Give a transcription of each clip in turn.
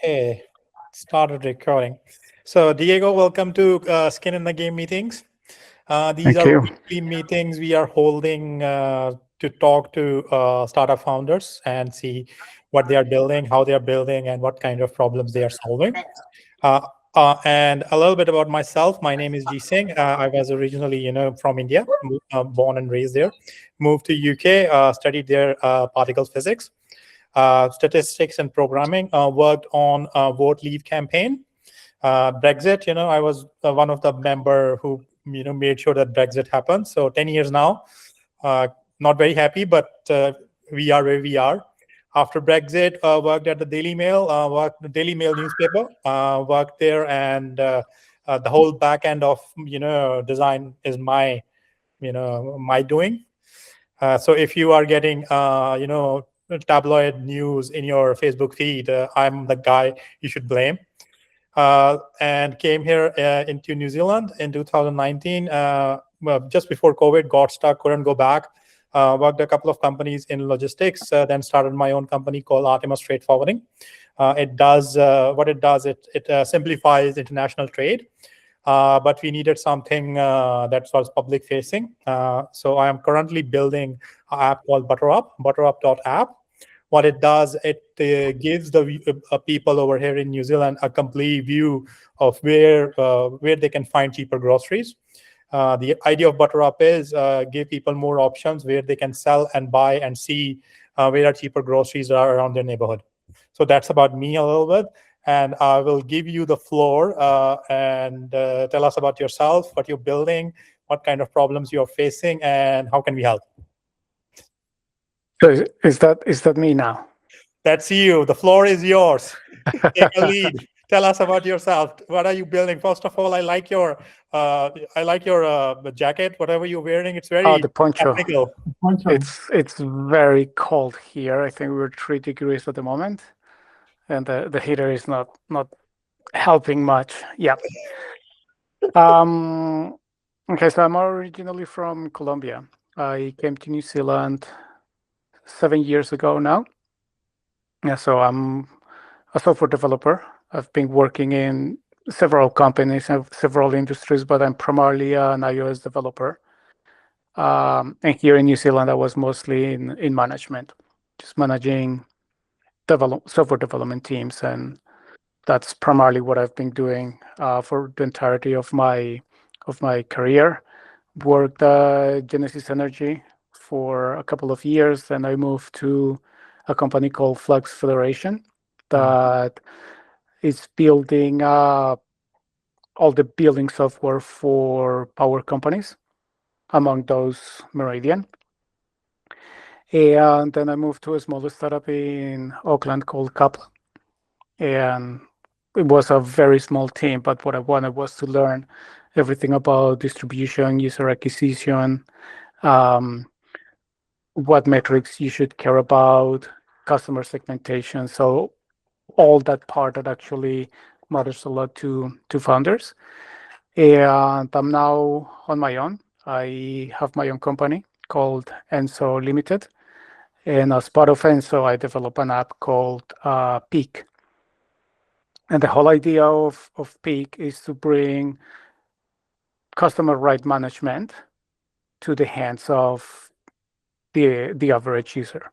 Okay, started recording. So, Diego, welcome to Skin in the Game meetings. These Thank are you. weekly meetings we are holding to talk to startup founders and see what they are building, how they are building, and what kind of problems they are solving. Uh, and a little bit about myself. My name is Ji Singh. I was originally, from India, born and raised there. Moved to UK, studied there particle physics, statistics and programming, worked on vote leave campaign. Brexit, I was one of the member who, made sure that Brexit happened. So 10 years now, not very happy, but we are where we are. After Brexit, worked at the Daily Mail, worked the Daily Mail newspaper, worked there, and the whole back end of design is my doing. So if you are getting tabloid news in your Facebook feed, I'm the guy you should blame. And came here into New Zealand in 2019. Well, just before COVID, got stuck, couldn't go back. Worked a couple of companies in logistics, then started my own company called Artemis Freight Forwarding. It does what it does. It simplifies international trade. But we needed something that was public facing. So I am currently building an app called ButterUp.app. What it does, it gives the people over here in New Zealand a complete view of where they can find cheaper groceries. The idea of ButterUp is give people more options where they can sell and buy and see where cheaper groceries are around their neighborhood. So that's about me a little bit. And I will give you the floor and tell us about yourself, what you're building, what kind of problems you're facing, and how can we help. So is that me now? That's you. The floor is yours. Take a lead. Tell us about yourself. What are you building? First of all, I like your jacket. Whatever you're wearing, it's Oh, very the poncho. technical. It's very cold here. I think we're 3 degrees at the moment, and the heater is not helping much. Yeah. Um. Okay, so I'm originally from Colombia. I came to New Zealand 7 years ago now. Yeah, so I'm a software developer. I've been working in several companies and several industries, but I'm primarily an iOS developer. And here in New Zealand, I was mostly in management, just managing software development teams, and that's primarily what I've been doing for the entirety of my career. Worked at Genesis Energy for a couple of years, then I moved to a company called Flux Federation that is building all the building software for power companies, among those Meridian. And then I moved to a smaller startup in Auckland called Kaplan. And it was a very small team, but what I wanted was to learn everything about distribution, user acquisition, um, what metrics you should care about, customer segmentation. So all that part that actually matters a lot to founders. And I'm now on my own. I have my own company called Enso Limited. And as part of Enso, I develop an app called Peak. And the whole idea of Peak is to bring customer right management to the hands of the average user.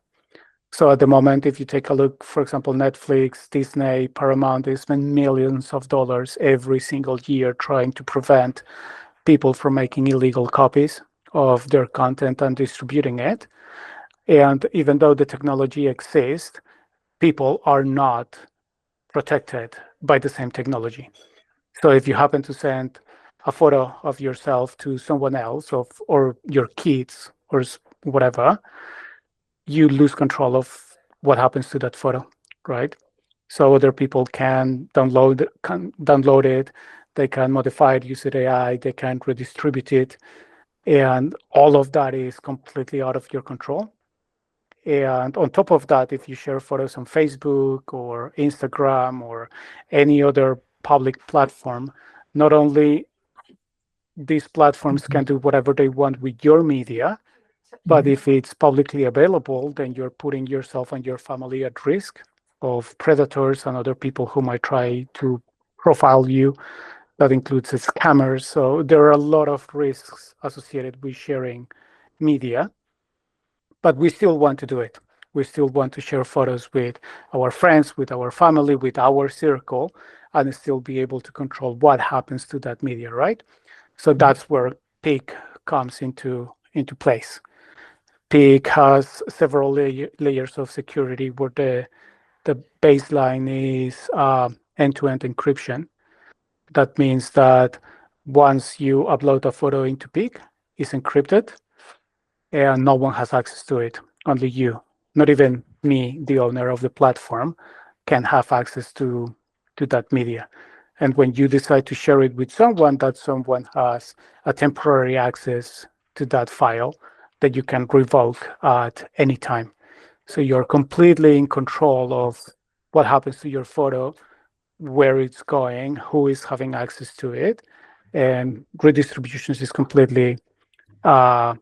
So at the moment, if you take a look, for example, Netflix, Disney, Paramount, they spend millions of dollars every single year trying to prevent people from making illegal copies of their content and distributing it. And even though the technology exists, people are not protected by the same technology. So if you happen to send a photo of yourself to someone else or your kids or whatever, you lose control of what happens to that photo, right? So other people can download it, they can modify it, use it AI, they can redistribute it, and all of that is completely out of your control. And on top of that, if you share photos on Facebook or Instagram or any other public platform, not only these platforms can do whatever they want with your media, but if it's publicly available, then you're putting yourself and your family at risk. of predators and other people who might try to profile you. That includes scammers. So there are a lot of risks associated with sharing media, but we still want to do it. We still want to share photos with our friends, with our family, with our circle, and still be able to control what happens to that media, right? So that's where Peak comes into place. Peak has several layers of security where the baseline is end-to-end encryption. That means that once you upload a photo into Peak, it's encrypted and no one has access to it. Only you, not even me, the owner of the platform, can have access to that media. And when you decide to share it with someone, that someone has a temporary access to that file that you can revoke at any time. So you're completely in control of what happens to your photo, where it's going, who is having access to it, and redistributions is completely uh,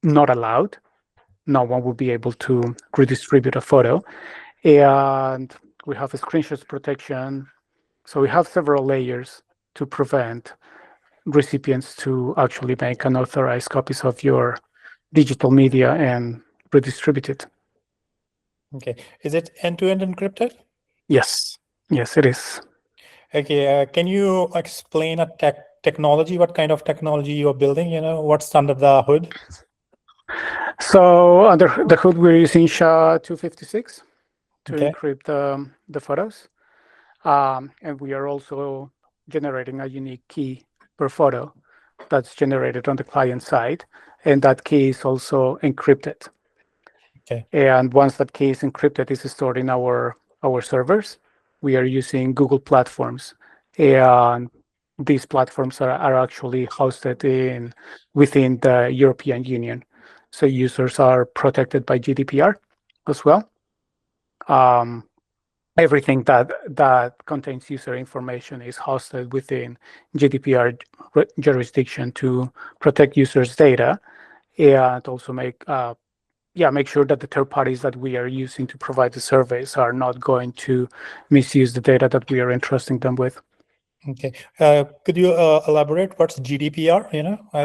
not allowed. No one will be able to redistribute a photo. And we have a screenshots protection. So we have several layers to prevent recipients to actually make unauthorized copies of your digital media and redistribute it. Okay. Is it end-to-end encrypted? Yes, yes, it is. Okay. Can you explain a technology? What kind of technology you're building? What's under the hood? So under the hood, we're using SHA-256 to Okay. encrypt the photos. And we are also generating a unique key per photo that's generated on the client side. And that key is also encrypted. Okay. And once that key is encrypted, it's stored in our servers. We are using Google platforms. And these platforms are actually hosted within the European Union. So users are protected by GDPR as well. Um, Everything that contains user information is hosted within GDPR jurisdiction to protect users' data and also make sure that the third parties that we are using to provide the surveys are not going to misuse the data that we are entrusting them with. Okay. Could you elaborate what's GDPR?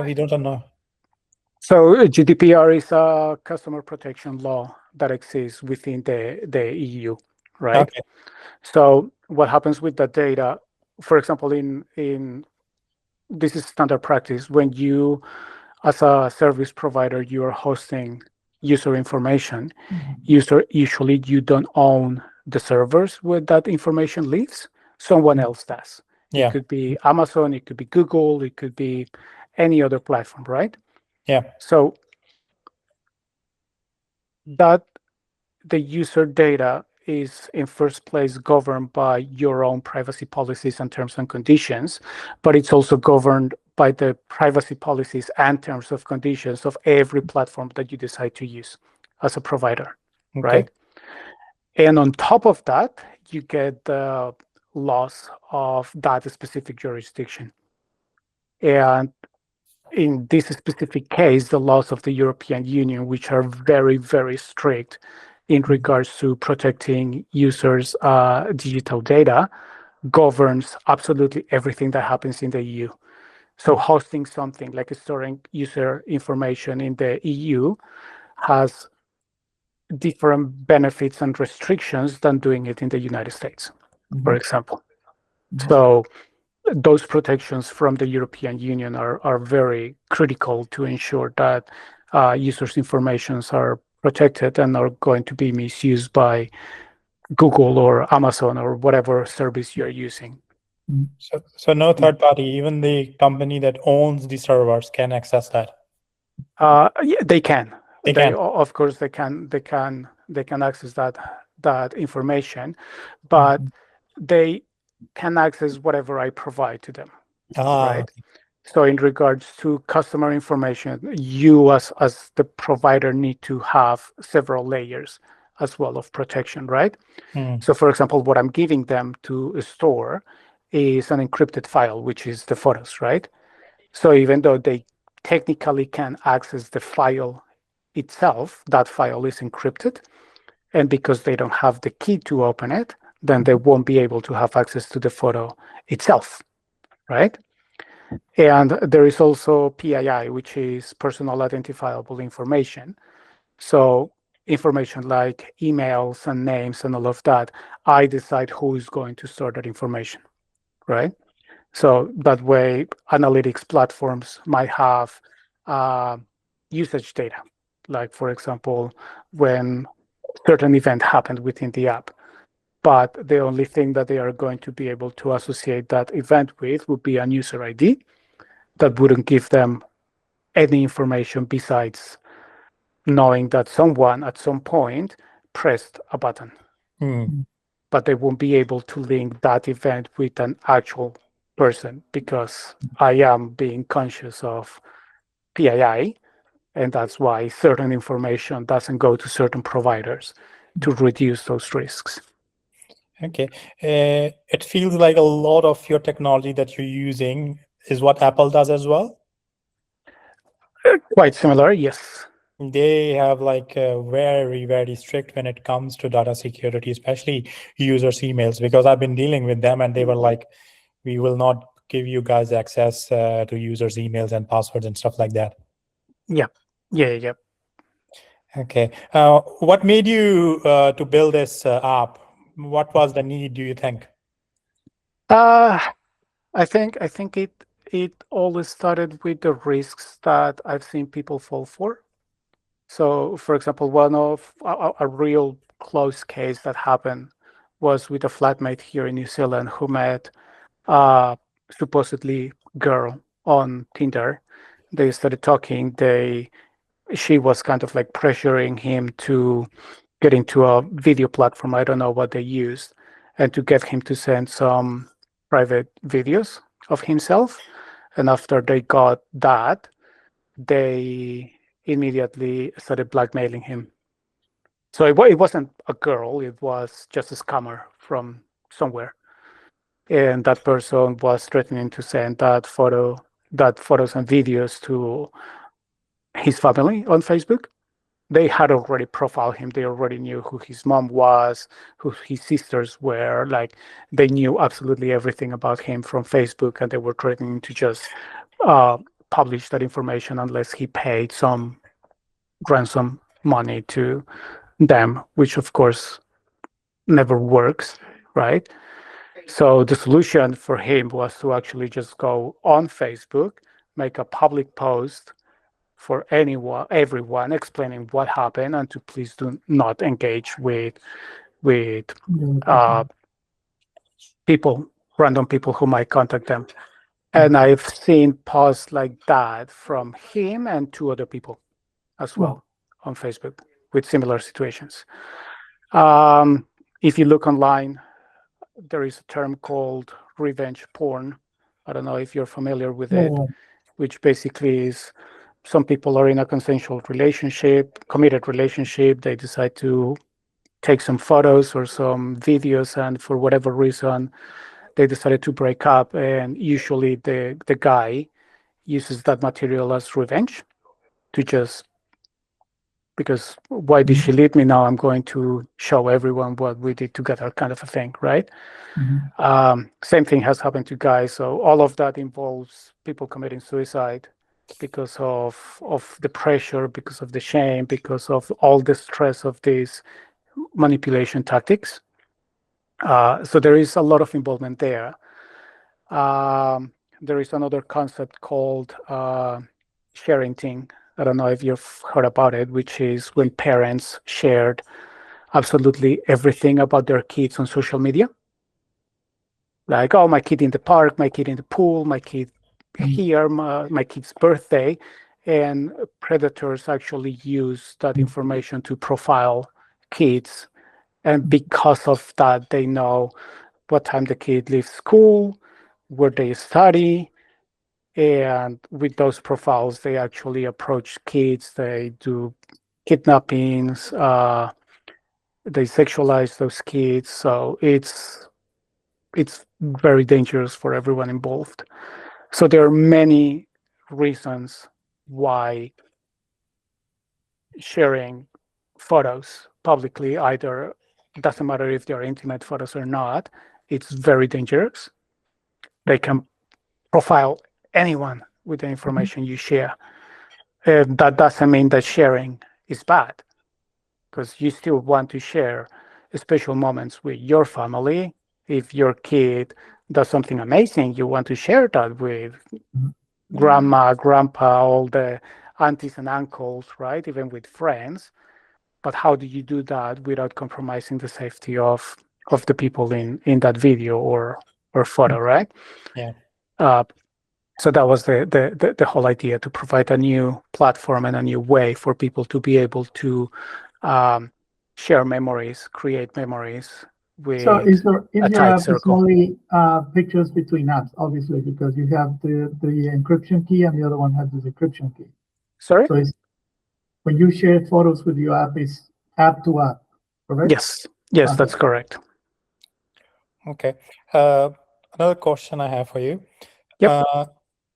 We don't know. So GDPR is a customer protection law that exists within the EU, right? Okay. So what happens with that data? For example, in this is standard practice when you, as a service provider, you are hosting user information. Usually you don't own the servers where that information lives. Someone else does. It Yeah. could be Amazon, it could be Google, it could be any other platform, right? Yeah. So that the user data is in first place governed by your own privacy policies and terms and conditions, but it's also governed by the privacy policies and terms of conditions of every platform that you decide to use as a provider, Okay. right? And on top of that, you get the laws of that specific jurisdiction. And in this specific case, the laws of the European Union, which are very, very strict in regards to protecting users' digital data, governs absolutely everything that happens in the EU. So hosting something like storing user information in the EU has different benefits and restrictions than doing it in the United States, for example. So those protections from the European Union are very critical to ensure that users' informations are protected and are going to be misused by Google or Amazon or whatever service you're using. So no third party, even the company that owns the servers can access that. Yeah, they can. They can. Of course, they can access that information, but they can access whatever I provide to them, right? Okay. So in regards to customer information, you as the provider need to have several layers as well of protection, right? So for example, what I'm giving them to store is an encrypted file, which is the photos, right? So even though they technically can access the file itself, that file is encrypted. And because they don't have the key to open it, then they won't be able to have access to the photo itself, right? And there is also PII, which is personal identifiable information. So information like emails and names and all of that, I decide who is going to store that information, right? So that way, analytics platforms might have uh, usage data, like for example, when certain event happened within the app. But the only thing that they are going to be able to associate that event with would be a user ID that wouldn't give them any information besides knowing that someone at some point pressed a button. Mm. But they won't be able to link that event with an actual person because I am being conscious of PII, and that's why certain information doesn't go to certain providers to reduce those risks. Okay. It feels like a lot of your technology that you're using is what Apple does as well. Quite similar, yes. They have like very, very strict when it comes to data security, especially users' emails, because I've been dealing with them and they were like, we will not give you guys access to users' emails and passwords and stuff like that. Yeah, yeah. Okay. What made you to build this app? What was the need, do you think? Uh, I think it always started with the risks that I've seen people fall for. So, for example, one of a real close case that happened was with a flatmate here in New Zealand who met a supposedly girl on Tinder. They started talking. She was kind of like pressuring him to get into a video platform. I don't know what they used, and to get him to send some private videos of himself. And after they got that, they immediately started blackmailing him. So it wasn't a girl, it was just a scammer from somewhere. And that person was threatening to send that photos and videos to his family on Facebook. They had already profiled him. They already knew who his mom was, who his sisters were. Like they knew absolutely everything about him from Facebook, and they were threatening to just uh, publish that information unless he paid some ransom money to them, which of course never works, right? So the solution for him was to actually just go on Facebook, make a public post for everyone, explaining what happened, and to please do not engage with uh, people, random people who might contact them. And I've seen posts like that from him and two other people as well on Facebook with similar situations. Um, if you look online, there is a term called revenge porn. I don't know if you're familiar with it, which basically is some people are in a consensual relationship, committed relationship. They decide to take some photos or some videos, and for whatever reason, they decided to break up. And usually, the guy uses that material as revenge to just because why did she leave me now? I'm going to show everyone what we did together, kind of a thing, right? Same thing has happened to guys. So all of that involves people committing suicide because of the pressure, because of the shame, because of all the stress of these manipulation tactics. So there is a lot of involvement there. Um, there is another concept called sharing. I don't know if you've heard about it, which is when parents shared absolutely everything about their kids on social media. Like, oh, my kid in the park, my kid in the pool, my kid here, my kid's birthday. And predators actually use that information to profile kids. And because of that, they know what time the kid leaves school, where they study. And with those profiles, they actually approach kids, they do kidnappings, they sexualize those kids. So it's very dangerous for everyone involved. So there are many reasons why sharing photos publicly, either doesn't matter if they're intimate photos or not, it's very dangerous. They can profile anyone with the information you share. That doesn't mean that sharing is bad, because you still want to share special moments with your family. If your kid does something amazing, you want to share that with grandma, grandpa, all the aunties and uncles, right? Even with friends. But how do you do that without compromising the safety of the people in that video or photo, right? Yeah. Uh, so that was the whole idea, to provide a new platform and a new way for people to be able to um, share memories, create memories So with is a your tight app is circle. only pictures between apps, obviously, because you have the encryption key and the other one has the decryption key. Sorry? So it's when you share photos with your app, it's app to app, correct? Yes. Yes, Okay. that's correct. Okay. Another question I have for you. Yep.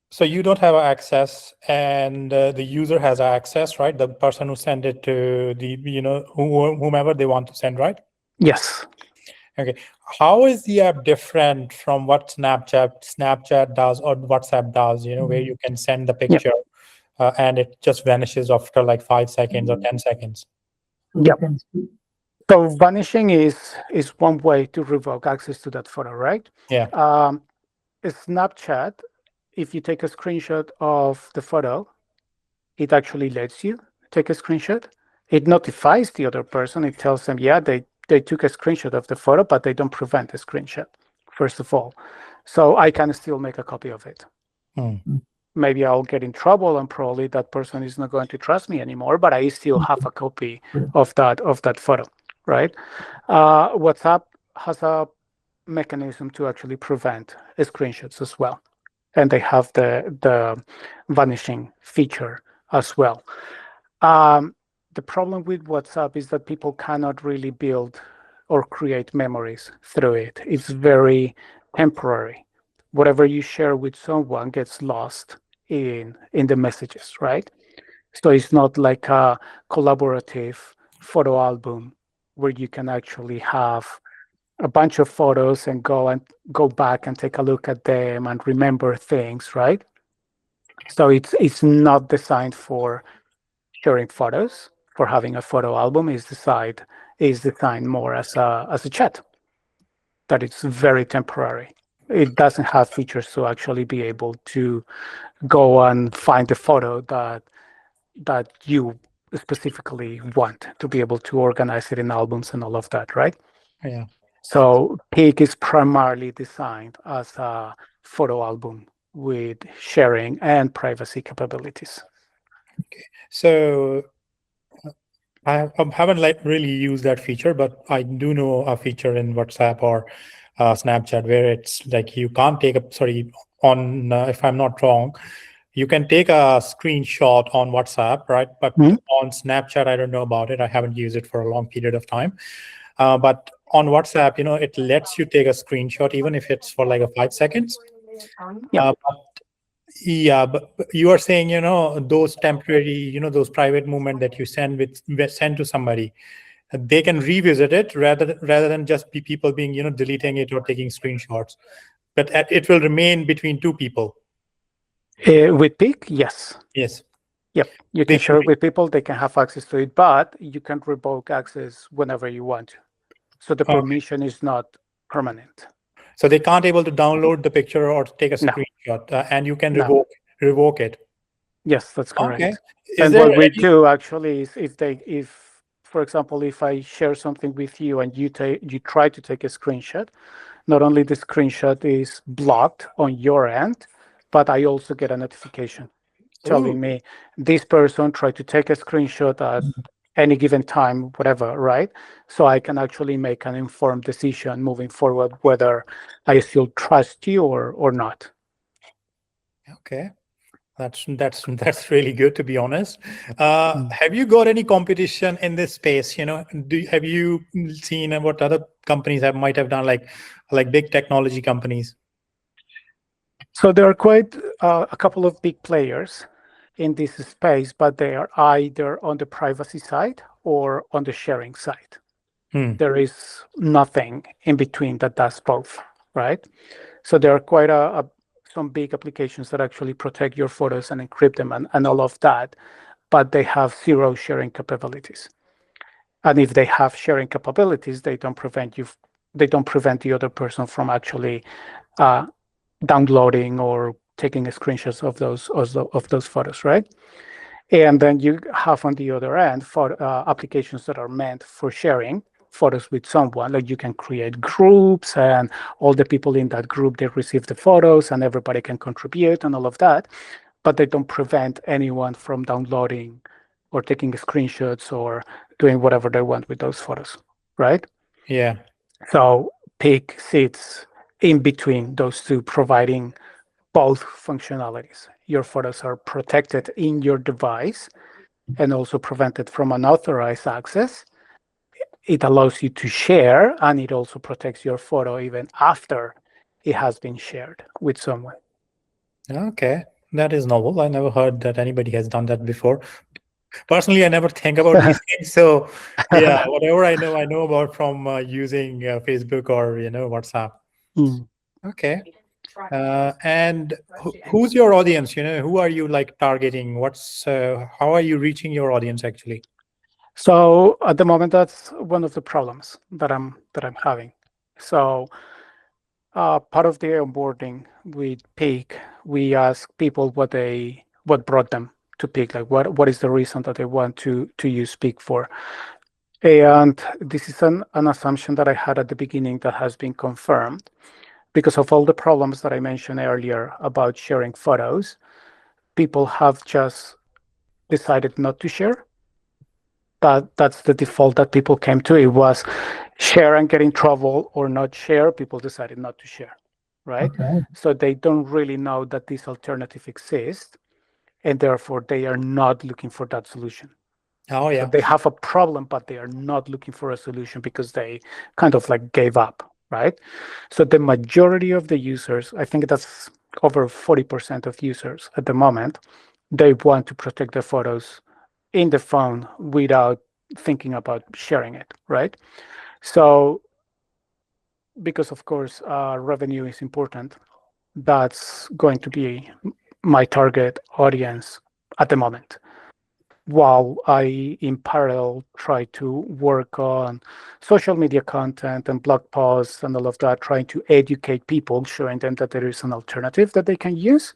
So you don't have access, and the user has access, right? The person who sent it to the, whomever they want to send, right? Yes. Okay. How is the app different from what Snapchat does or WhatsApp does? Where you can send the Yep. picture and it just vanishes after like 5 seconds or 10 seconds. So you Yep. can see. So vanishing is one way to revoke access to that photo, right? Yeah. Snapchat, if you take a screenshot of the photo, it actually lets you take a screenshot. It notifies the other person. It tells them, yeah, they took a screenshot of the photo, but they don't prevent the screenshot, first of all. So I can still make a copy of it. Maybe I'll get in trouble, and probably that person is not going to trust me anymore, but I still have a copy of that photo, right? WhatsApp has a mechanism to actually prevent screenshots as well, and they have the vanishing feature as well. The problem with WhatsApp is that people cannot really build or create memories through it. It's very temporary. Whatever you share with someone gets lost in the messages, right? So it's not like a collaborative photo album where you can actually have a bunch of photos and go back and take a look at them and remember things, right? So it's not designed for sharing photos, for having a photo album. Is designed more as a chat, that it's very temporary. It doesn't have features to actually be able to go and find the photo that you specifically want, to be able to organize it in albums and all of that, right? Yeah. So Peak is primarily designed as a photo album with sharing and privacy capabilities. So I haven't like really used that feature, but I do know a feature in WhatsApp or Snapchat where it's like you can't take on if I'm not wrong, you can take a screenshot on WhatsApp, right? But on Snapchat, I don't know about it. I haven't used it for a long period of time. But on WhatsApp, it lets you take a screenshot, even if it's for like a 5 seconds. But you are saying, those temporary, those private movement that you send to somebody, they can revisit it rather than just be people being, deleting it or taking screenshots. But it will remain between two people. With Peak, yes. Yes. Yep. You can share it with people, they can have access to it, but you can revoke access whenever you want. So the permission is not permanent. So they can't able to download the picture or take a screenshot, and you can revoke it. Yes, that's correct. Okay. And what we do actually is if, for example, if I share something with you and you try to take a screenshot, not only the screenshot is blocked on your end, but I also get a notification telling me this person tried to take a screenshot at any given time, whatever, right? So I can actually make an informed decision moving forward whether I still trust you or not. Okay. That's really good, to be honest. Have you got any competition in this space? Have you seen what other companies might have done, like big technology companies? So there are quite a couple of big players in this space, but they are either on the privacy side or on the sharing side. There is nothing in between that does both, right? So there are quite some big applications that actually protect your photos and encrypt them and all of that, but they have zero sharing capabilities. And if they have sharing capabilities, they don't prevent the other person from actually downloading or taking screenshots of those photos, right? And then you have on the other end for applications that are meant for sharing photos with someone. Like you can create groups, and all the people in that group, they receive the photos, and everybody can contribute and all of that. But they don't prevent anyone from downloading or taking screenshots or doing whatever they want with those photos, right? Yeah. So Peak sits in between those two, providing both functionalities. Your photos are protected in your device and also prevented from unauthorized access. It allows you to share, and it also protects your photo even after it has been shared with someone. Okay. That is novel. I never heard that anybody has done that before. Personally, I never think about these things. So yeah, whatever I know about from using Facebook or, WhatsApp. Mm. Okay. And who's your audience? Who are you like targeting? How are you reaching your audience actually? So at the moment, that's one of the problems that I'm having. So part of the onboarding with Peak, we ask people what brought them to Peak, like what is the reason that they want to use Peak for. And this is an assumption that I had at the beginning that has been confirmed because of all the problems that I mentioned earlier about sharing photos. People have just decided not to share. That's the default that people came to. It was share and get in trouble, or not share. People decided not to share, right? Okay. So they don't really know that this alternative exists, and therefore they are not looking for that solution. Oh So yeah. they have a problem, but they are not looking for a solution because they kind of like gave up, right? So the majority of the users, I think that's over 40% of users at the moment, they want to protect their photos in the phone without thinking about sharing it, right? So because of course revenue is important, that's going to be my target audience at the moment, while I, in parallel, try to work on social media content and blog posts and all of that, trying to educate people, showing them that there is an alternative that they can use.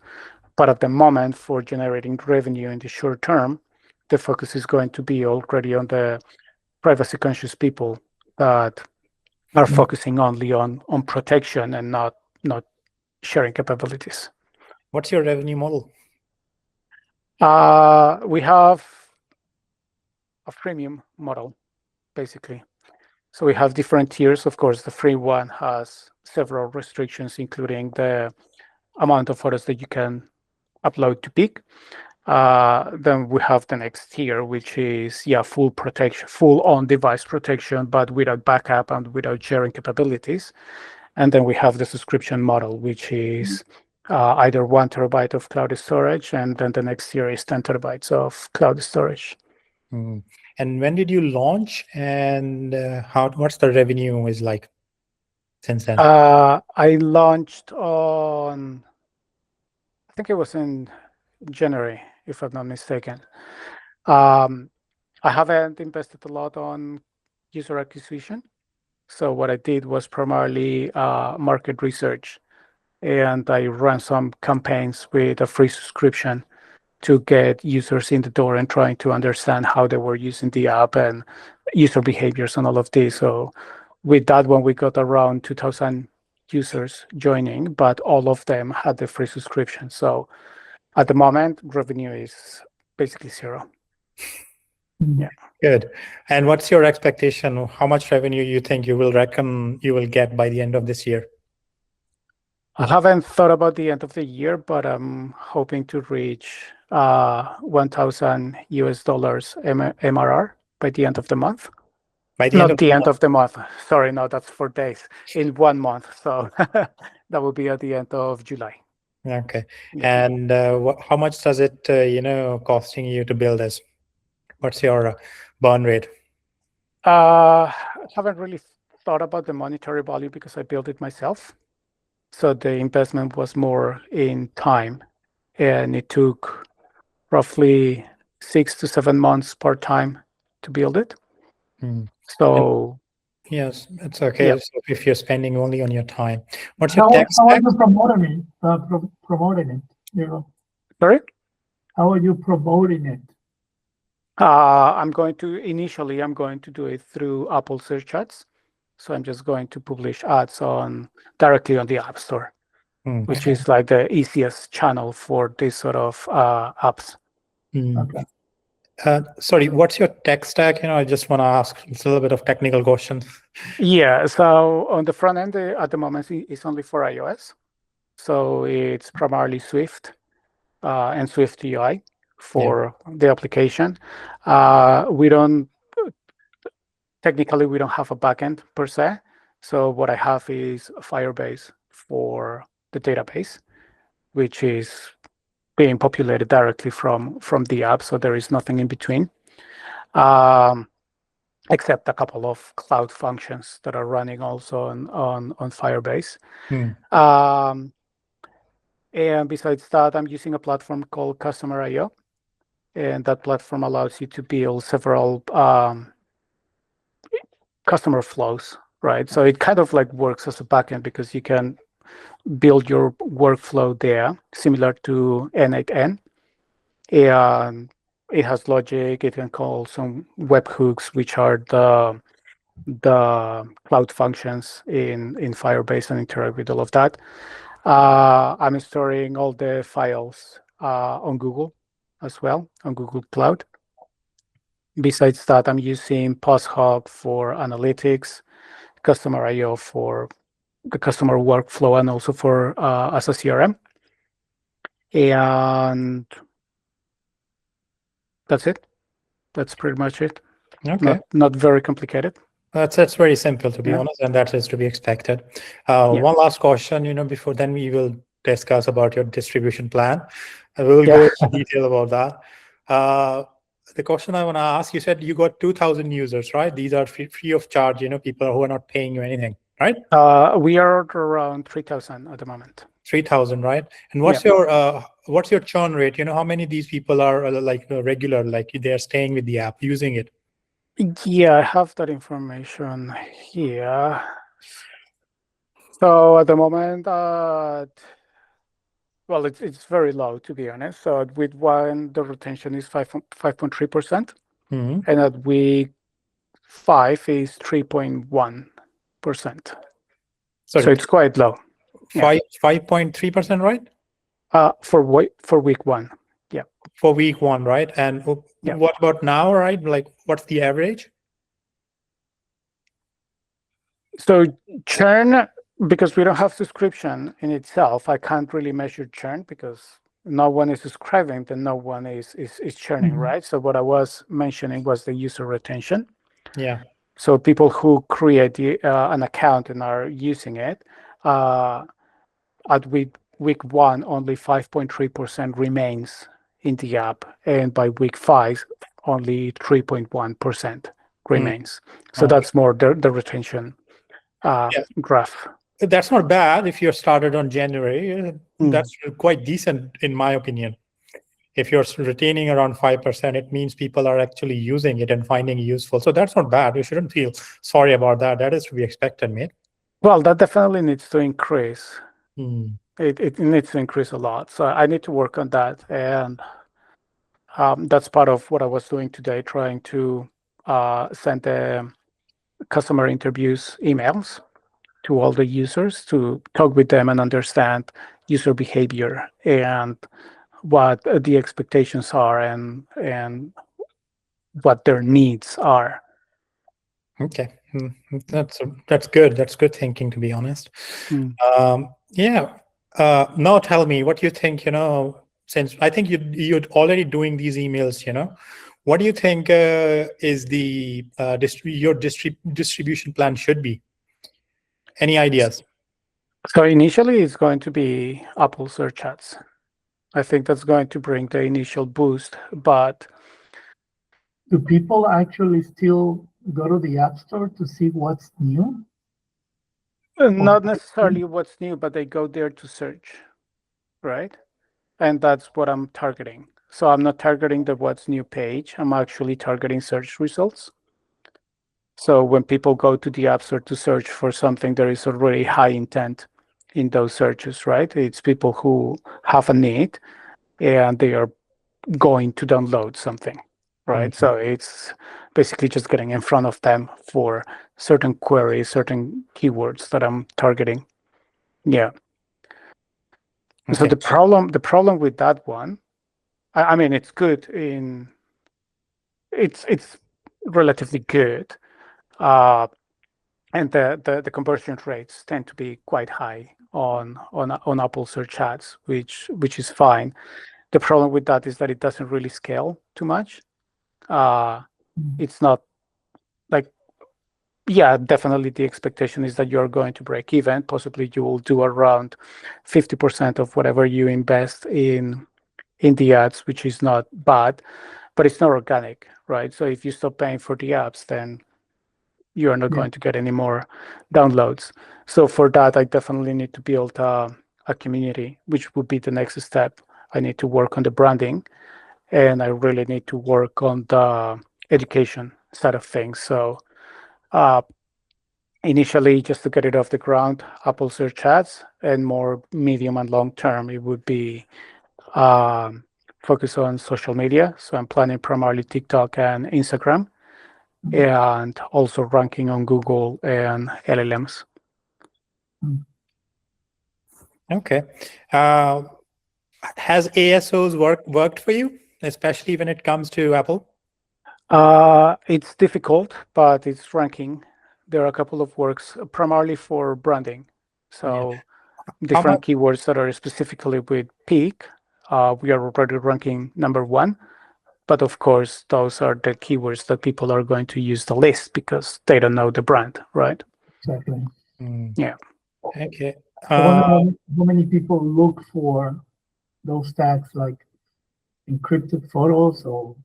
But at the moment, for generating revenue in the short term, the focus is going to be already on the privacy conscious people that are focusing only on protection and not sharing capabilities. What's your revenue model? We have a freemium model, basically. So we have different tiers. Of course, the free one has several restrictions, including the amount of photos that you can upload to Peak. Then we have the next tier, which is full protection, full on-device protection, but without backup and without sharing capabilities. And then we have the subscription model, which is either 1 terabyte of cloud storage, and then the next tier is 10 terabytes of cloud storage. Mm. And when did you launch, and what's the revenue is like since then? I launched on, I think it was in January, if I'm not mistaken. I haven't invested a lot on user acquisition. So what I did was primarily market research, and I ran some campaigns with a free subscription to get users in the door and trying to understand how they were using the app and user behaviors and all of this. So with that one, we got around 2,000 users joining, but all of them had the free subscription. So at the moment, revenue is basically zero. Yeah. Good. And what's your expectation? How much revenue you think you will get by the end of this year? I haven't thought about the end of the year, but I'm hoping to reach 1,000 US dollars MRR by the end of the month. By the end Not of the end of the month. Sorry, no, that's for days. In 1 month. So that will be at the end of July. Okay. Yeah. And how much does it, costing you to build this? What's your burn rate? I haven't really thought about the monetary value because I built it myself. So the investment was more in time, and it took roughly 6 to 7 months part time to build it. Hmm. So Yes, it's okay. yeah, So if you're spending only on your time, what's your How, tech how are stack? you promoting it? Promoting it? sorry. How are you promoting it? I'm going to do it through Apple Search Ads. So I'm just going to publish ads directly on the App Store, which Okay. is like the easiest channel for this sort of apps. Okay. Sorry, what's your tech stack? I just want to ask a little bit of technical questions. Yeah, so on the front end at the moment it's only for iOS. So it's primarily Swift and Swift UI for the application. Technically, we don't have a backend per se. So what I have is Firebase for the database, which is being populated directly from the app. So there is nothing in between, except a couple of cloud functions that are running also on Firebase. And besides that, I'm using a platform called Customer.io, and that platform allows you to build several customer flows, right? So it kind of like works as a backend because you can build your workflow there, similar to N8N. And it has logic. It can call some webhooks, which are the cloud functions in Firebase, and interact with all of that. I'm storing all the files on Google as well, on Google Cloud. Besides that, I'm using PostHub for analytics, Customer.io for the customer workflow, and also for as a CRM. And that's it. That's pretty much it. Okay. Not very complicated. That's very simple, to be Yeah. honest, and that is to be expected. Yeah. One last question, before then we will discuss about your distribution plan. We will Yeah. go into detail about that. The question I want to ask, you said you got 2,000 users, right? These are free of charge, people who are not paying you anything, right? We are around 3,000 at the moment. 3,000, right? And Yeah. what's your churn rate? How many of these people are like regular, like they are staying with the app, using it? Yeah, I have that information here. So at the moment, well, it's very low, to be honest. So with one, the retention is 5.3%, Mm-hmm. and at week 5 is 3.1%. Sorry, So it's quite low. 5.3%, right? For week 1. Yeah. For week 1, right? And Yeah. what about now, right? Like, what's the average? So churn, because we don't have subscription in itself, I can't really measure churn because no one is subscribing, then no one is churning, right? So what I was mentioning was the user retention. Yeah. So people who create an account and are using it, at week 1, only 5.3% remains in the app, and by week 5, only 3.1% remains. So Okay. that's more the retention graph. That's not bad if you're started on January. That's quite decent, in my opinion. If you're retaining around 5%, it means people are actually using it and finding it useful. So that's not bad. You shouldn't feel sorry about that. That is to be expected, mate. Well, that definitely needs to increase. Hmm. It needs to increase a lot. So I need to work on that. And that's part of what I was doing today, trying to send the customer interviews emails to all the users to talk with them and understand user behavior and what the expectations are and what their needs are. Okay, that's good. That's good thinking, to be honest. Yeah. Now tell me what you think. Since I think you're already doing these emails. What do you think is the your distribution plan should be? Any ideas? So initially, it's going to be Apple search ads. I think that's going to bring the initial boost, but Do people actually still go to the App Store to see what's new? not necessarily what's new, but they go there to search, right? And that's what I'm targeting. So I'm not targeting the what's new page. I'm actually targeting search results. So when people go to the App Store to search for something, there is already high intent in those searches, right? It's people who have a need and they are going to download something, right? So it's basically just getting in front of them for certain queries, certain keywords that I'm targeting. Yeah. So Okay. the problem with that one, I mean, it's good in it's relatively good, uh, and the conversion rates tend to be quite high on Apple search ads, which is fine. The problem with that is that it doesn't really scale too much. It's not like, yeah, definitely the expectation is that you're going to break even. Possibly you will do around 50% of whatever you invest in the ads, which is not bad, but it's not organic, right? So if you stop paying for the apps, then you are not Yeah. going to get any more downloads. So for that, I definitely need to build a community, which would be the next step. I need to work on the branding, and I really need to work on the education side of things. So uh, initially, just to get it off the ground, Apple search ads, and more medium and long term, it would be um, focus on social media. So I'm planning primarily TikTok and Instagram, and also ranking on Google and LLMs. Okay. Has ASOs worked for you, especially when it comes to Apple? It's difficult, but it's ranking. There are a couple of works primarily for branding. So How much? different keywords that are specifically with peak. We are already ranking number one. But of course, those are the keywords that people are going to use the least because they don't know the brand, right? Exactly. Yeah. Okay. I wonder how many people look for those tags like encrypted photos or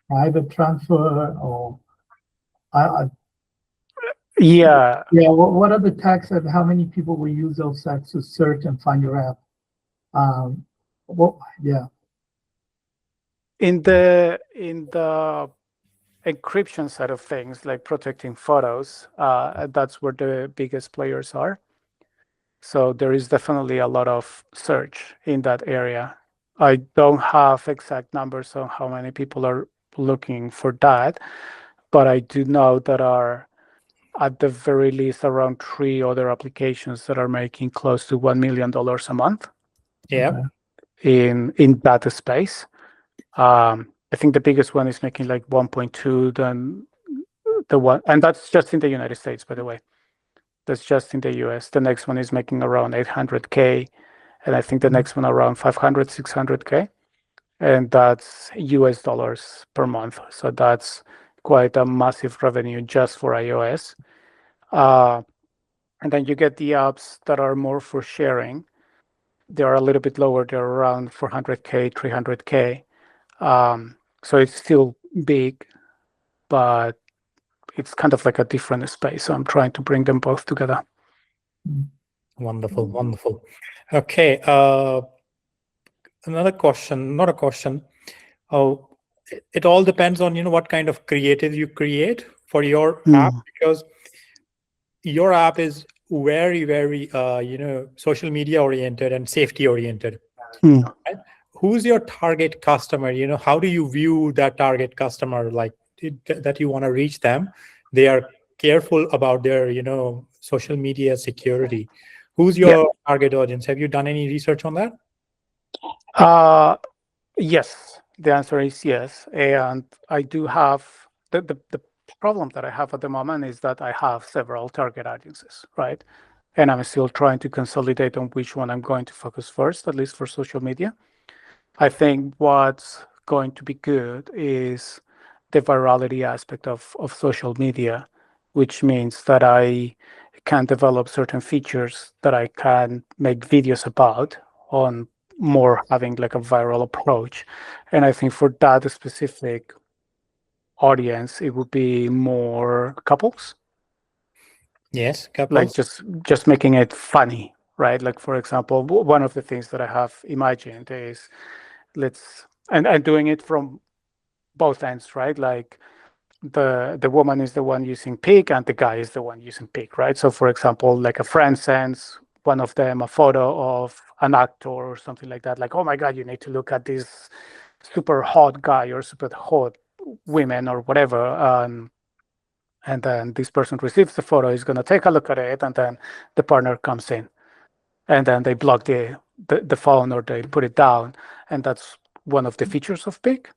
private transfer or I Yeah. yeah, what are the tags and how many people will use those tags to search and find your app? Well, yeah, In the encryption side of things, like protecting photos, that's where the biggest players are. So there is definitely a lot of search in that area. I don't have exact numbers on how many people are looking for that, but I do know that are at the very least around 3 other applications that are making close to $1 million a month Yeah. okay. in that space. I think the biggest one is making like 1.2, then the one, and that's just in the United States, by the way. That's just in the US. The next one is making around 800K, and I think the next one around 500, 600K, and that's US dollars per month. So that's quite a massive revenue just for iOS. And then you get the apps that are more for sharing. They are a little bit lower. They're around 400K, 300K. So it's still big, but it's kind of like a different space. So I'm trying to bring them both together. Wonderful. Wonderful. Okay. Another question, not a question. Oh, it all depends on, what kind of creative you create for your app, because your app is very, very, social media oriented and safety oriented. Right? Who's your target customer? How do you view that target customer? Like that you want to reach them. They are careful about their, social media security. Who's Yeah. your target audience? Have you done any research on that? Yes, the answer is yes. And I do have the problem that I have at the moment is that I have several target audiences, right? And I'm still trying to consolidate on which one I'm going to focus first, at least for social media. I think what's going to be good is the virality aspect of social media, which means that I can develop certain features that I can make videos about on more having like a viral approach. And I think for that specific audience, it would be more couples, Yes, like couples. just making it funny, right? Like for example, one of the things that I have imagined is and doing it from both ends, right? Like the woman is the one using Peek and the guy is the one using Peek, right? So for example, like a friend sends one of them a photo of an actor or something like that, like, oh my God, you need to look at this super hot guy or super hot women or whatever. And then this person receives the photo, is going to take a look at it, and then the partner comes in. And then they block the phone or they put it down. And that's one of the features of Peek.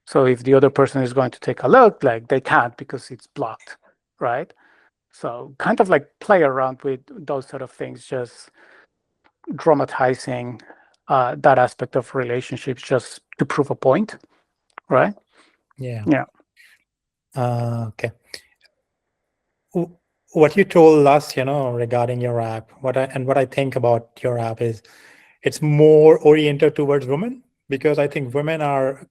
So if the other person is going to take a look, like they can't because it's blocked, right? So kind of like play around with those sort of things, just dramatizing that aspect of relationships just to prove a point, right? Yeah. Yeah. Okay. What you told us, regarding your app, what I think about your app is it's more oriented towards women, because I think women are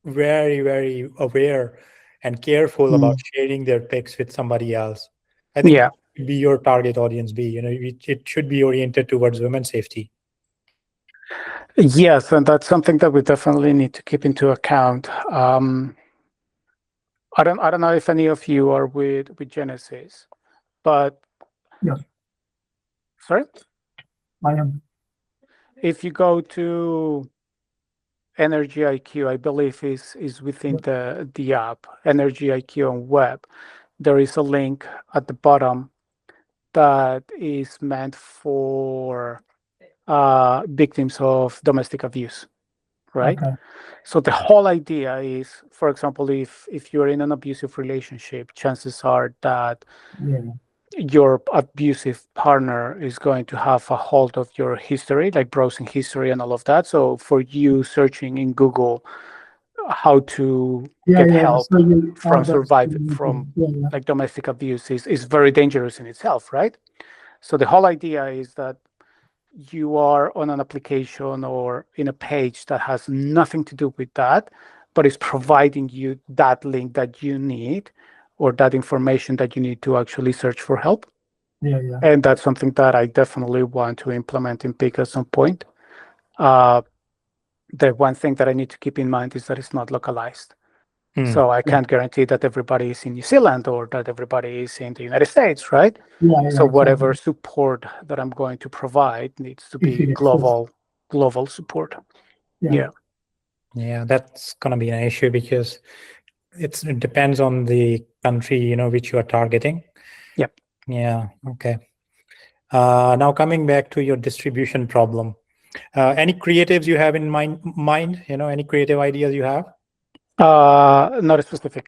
very, very aware and careful about sharing their pics with somebody else. I think Yeah. be your target audience be, it should be oriented towards women's safety. Yes, and that's something that we definitely need to keep into account. I don't know if any of you are with Genesis, but Yeah, sorry, I am. if you go to Energy IQ, I believe is within the app, Energy IQ on web. There is a link at the bottom that is meant for victims of domestic abuse, right? Okay. So the whole idea is, for example, if you're in an abusive relationship, chances are that Yeah. your abusive partner is going to have a hold of your history, like browsing history and all of that. So for you searching in Google how to Yeah. get Yeah. help So you from add that. from Yeah. Yeah. like domestic abuse is very dangerous in itself, right? So the whole idea is that you are on an application or in a page that has nothing to do with that, but is providing you that link that you need or that information that you need to actually search for help. Yeah. Yeah. And that's something that I definitely want to implement in Peak at some point. The one thing that I need to keep in mind is that it's not localized. So I can't guarantee that everybody is in New Zealand or that everybody is in the United States, right? Yeah. So Yeah. whatever Exactly. support that I'm going to provide needs to If be it exists. global support. Yeah. Yeah, that's gonna be an issue because it depends on the country, which you are targeting. Yep. Yeah. Okay. Now coming back to your distribution problem, any creatives you have in mind? Any creative ideas you have? Not specific.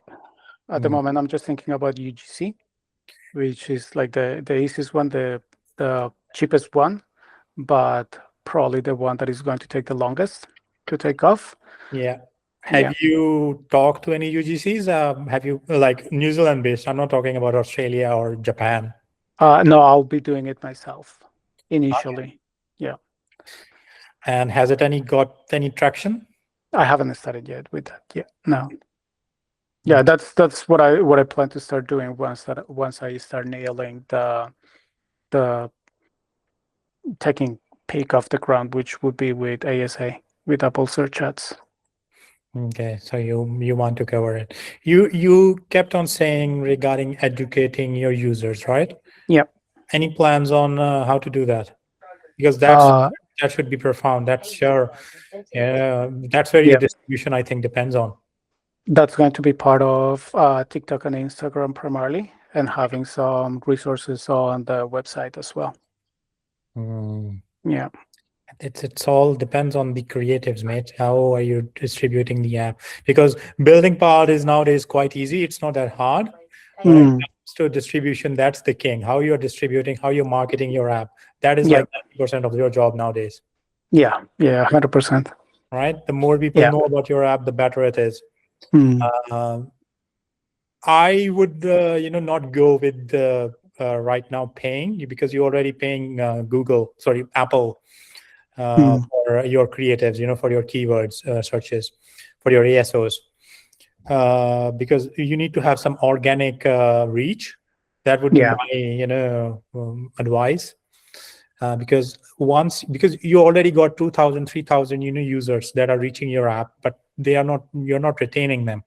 At the Mm. moment, I'm just thinking about UGC, which is like the easiest one, the cheapest one, but probably the one that is going to take the longest to take off. Yeah. Have Yeah. you talked to any UGCs? Have you, like, New Zealand based? I'm not talking about Australia or Japan. No, I'll be doing it myself Okay. initially. Yeah. And has it got any traction? I haven't started yet with that. Yeah. No. Yeah, that's what I plan to start doing once I start nailing the taking Peak off the ground, which would be with ASA, with Apple Search Ads. Okay, so you want to cover it. You kept on saying regarding educating your users, right? Yep. Any plans on how to do that? Because that should be profound. That's sure. Yeah, that's where your Yeah, distribution, I think, depends on. that's going to be part of TikTok and Instagram primarily, and having some resources on the website as well. Mm. Yeah. It's all depends on the creatives, mate. How are you distributing the app? Because building part is nowadays quite easy. It's not that hard. When it comes to distribution, that's the king. How you're distributing, how you're marketing your app. That is Yeah. like 90% of your job nowadays. Yeah. 100%. Right? The more people know about your app, the better it is. I would, not go with the right now paying, because you're already paying Apple for your creatives, for your keywords searches, for your ASOs, because you need to have some organic reach. That would be Yeah. my advice. Because you already got 2,000, 3,000 users that are reaching your app, but you're not retaining them.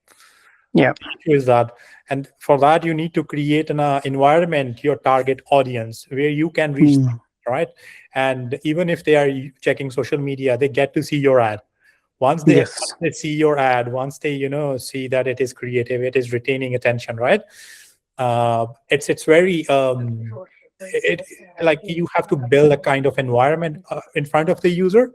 Yeah. The issue is that, and for that you need to create an environment, your target audience, where you can reach them, right? And even if they are checking social media, they get to see your ad. Once they Yes. see your ad, once they see that it is creative, it is retaining attention, right? It's very it like you have to build a kind of environment in front of the user,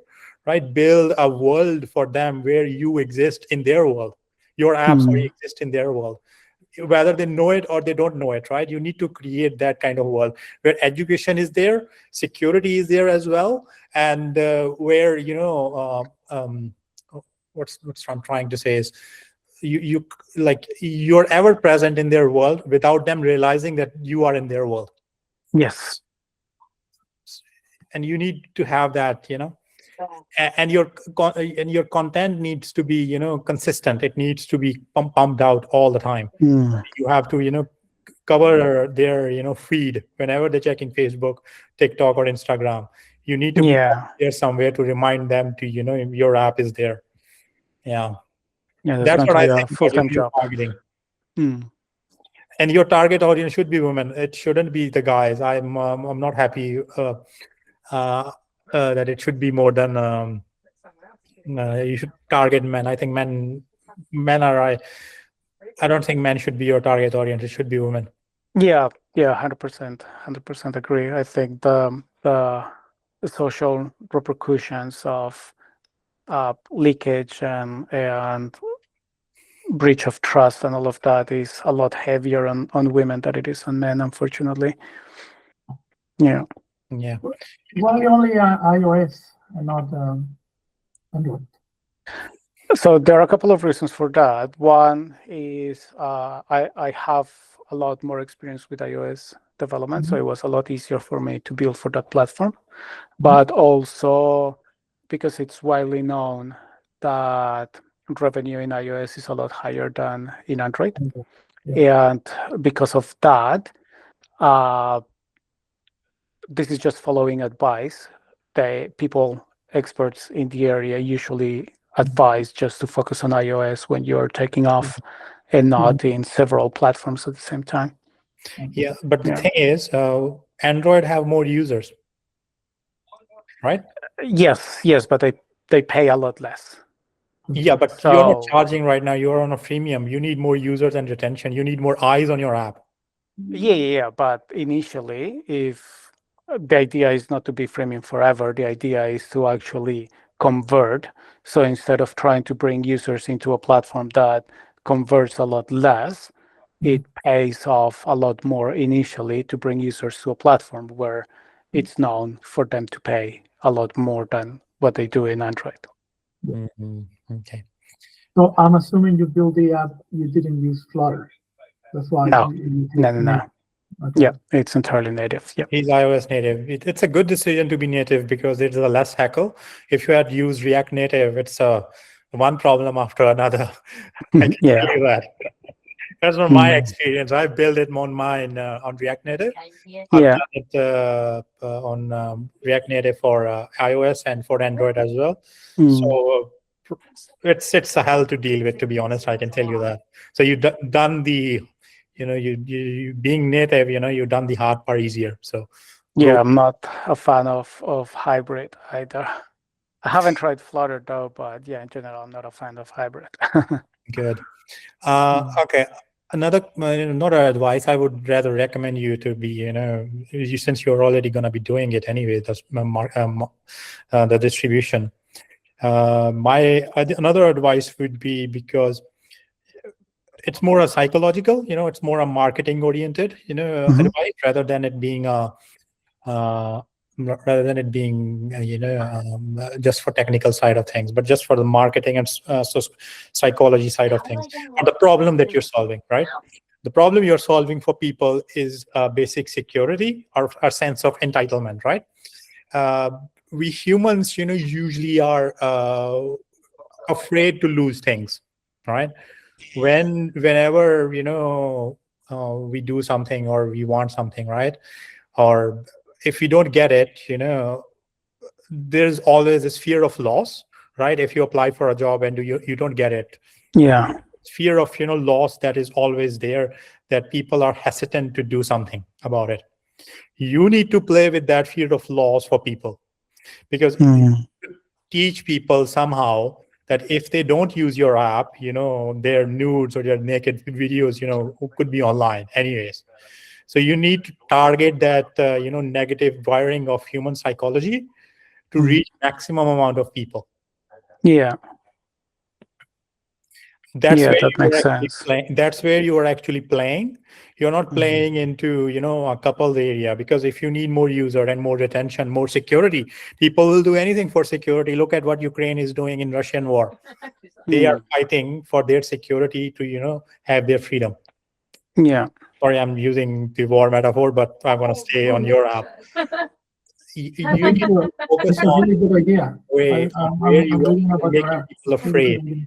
right? Build a world for them where you exist in their world. Your apps exist in their world, whether they know it or they don't know it, right? You need to create that kind of world where education is there, security is there as well, and where what's I'm trying to say is you like you're ever present in their world without them realizing that you are in their world. Yes. And you need to have that, and your content needs to be consistent. It needs to be pumped out all the time. You have to cover their feed whenever they're checking Facebook, TikTok, or Instagram. You need to be there somewhere to remind them to your app is there. Yeah, Yeah, that's that's going what to I be a think about full-time job. targeting. And your target audience should be women. It shouldn't be the guys. I'm not happy that it should be more than you should target men. I think men are I don't think men should be your target audience. It should be women. Yeah, 100% agree. I think the social repercussions of leakage and breach of trust and all of that is a lot heavier on women than it is on men, unfortunately. Yeah. Why only iOS and not Android? So there are a couple of reasons for that. One is I have a lot more experience with iOS development, so it was a lot easier for me to build for that platform. But also because it's widely known that revenue in iOS is a lot higher than in Android. And because of that, this is just following advice. Experts in the area usually advise just to focus on iOS when you're taking off and not in several platforms at the same time. Yeah, but the thing is, Android have more users, right? Yes, but they pay a lot less. Yeah, but you're not charging right now. You're on a freemium. You need more users and retention. You need more eyes on your app. Yeah. But initially, if the idea is not to be freemium forever, the idea is to actually convert. So instead of trying to bring users into a platform that converts a lot less, it pays off a lot more initially to bring users to a platform where it's known for them to pay a lot more than what they do in Android. Okay. So I'm assuming you built the app, you didn't use Flutter. That's why. No. Okay. Yeah, it's entirely native. Yeah. He's iOS native. It's a good decision to be native because it's a less hackle. If you had used React Native, it's one problem after another. I can tell you that. That's not my experience. I built it on mine on React Native. I've done it on React Native for iOS and for Android as well. So it's a hell to deal with, to be honest. I can tell you that. So you've done the, you being native, you've done the hard part easier. So yeah, I'm not a fan of hybrid either. I haven't tried Flutter though, but yeah, in general, I'm not a fan of hybrid. Good. Okay. Another advice, I would rather recommend you to be, since you're already going to be doing it anyway, the distribution. Another advice would be, because it's more a psychological, it's more a marketing oriented, advice, rather than it being just for technical side of things, but just for the marketing and psychology side of things, or the problem that you're solving, right? The problem you're solving for people is basic security or a sense of entitlement, right? We humans, usually are afraid to lose things, right? Whenever we do something or we want something, right? Or if we don't get it, there's always this fear of loss, right? If you apply for a job and you don't get it, Yeah. fear of loss that is always there, that people are hesitant to do something about it. You need to play with that fear of loss for people, because teach people somehow that if they don't use your app, their nudes or their naked videos, could be online anyways. So you need to target that, negative wiring of human psychology to reach maximum amount of people. Yeah. That's Yeah, where that you are makes actually sense. playing. That's where you are actually playing. You're not playing into, a couples area, because if you need more user and more retention, more security, people will do anything for security. Look at what Ukraine is doing in Russian war. They are fighting for their security to, have their freedom. Yeah. Sorry, I'm using the war metaphor, but I want to stay on your app. You need to focus It's a on really good idea. way on where I'm you reading are about making your people afraid.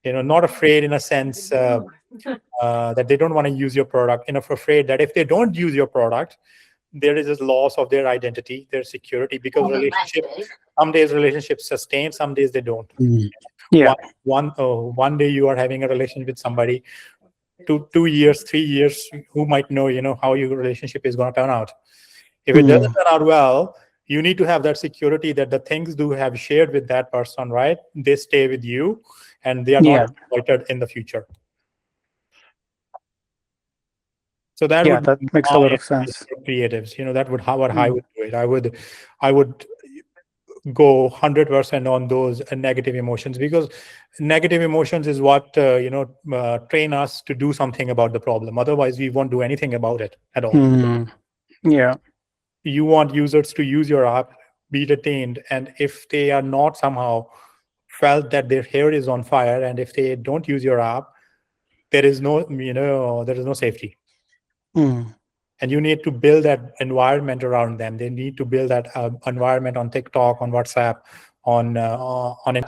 Not afraid in a sense that they don't want to use your product. Enough afraid that if they don't use your product, there is this loss of their identity, their security, because some days relationships sustain, some days they don't. Yeah. One day you are having a relationship with somebody, 2 years, 3 years, who might know, how your relationship is going to turn out. If it doesn't turn out well, you need to have that security that the things you have shared with that person, right, they stay with you and they are not exploited in the future. So that Yeah, would that be makes a my lot of advice sense. for creatives. That would how I would do it. I would go 100% on those negative emotions, because negative emotions is what train us to do something about the problem. Otherwise, we won't do anything about it at all. Yeah. You want users to use your app, be retained, and if they are not somehow felt that their hair is on fire, and if they don't use your app, there is no safety. And you need to build that environment around them. They need to build that environment on TikTok, on WhatsApp, on I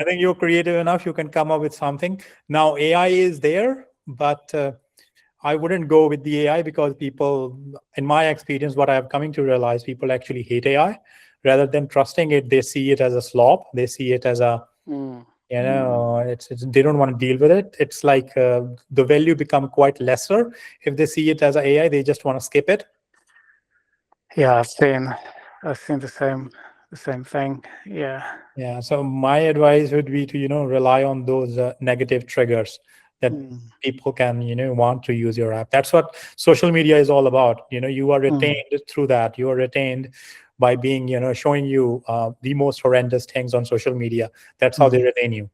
think you're creative enough, you can come up with something. Now AI is there, but I wouldn't go with the AI, because people, in my experience, what I've coming to realize, people actually hate AI. Rather than trusting it, they see it as a slop. They see it as a, it's they don't want to deal with it. It's like the value become quite lesser. If they see it as a AI, they just want to skip it. Yeah, I've seen the same thing. Yeah. Yeah. So my advice would be to, rely on those negative triggers that people can, want to use your app. That's what social media is all about. You are retained through that. You are retained by being, showing you the most horrendous things on social media. That's how they retain you.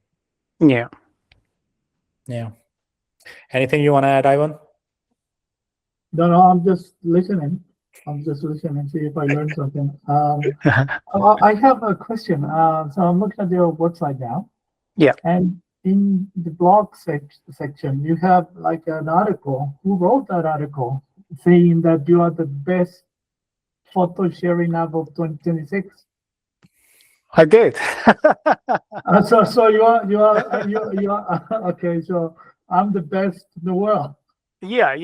Yeah. Yeah. Anything you want to add, Ivan? No, I'm just listening. See if I learn something. I have a question. So I'm looking at your website now. Yeah. And in the blog section, you have like an article. Who wrote that article saying that you are the best photo sharing app of 2026? I did. So you are okay. So I'm the best in the world. Yeah.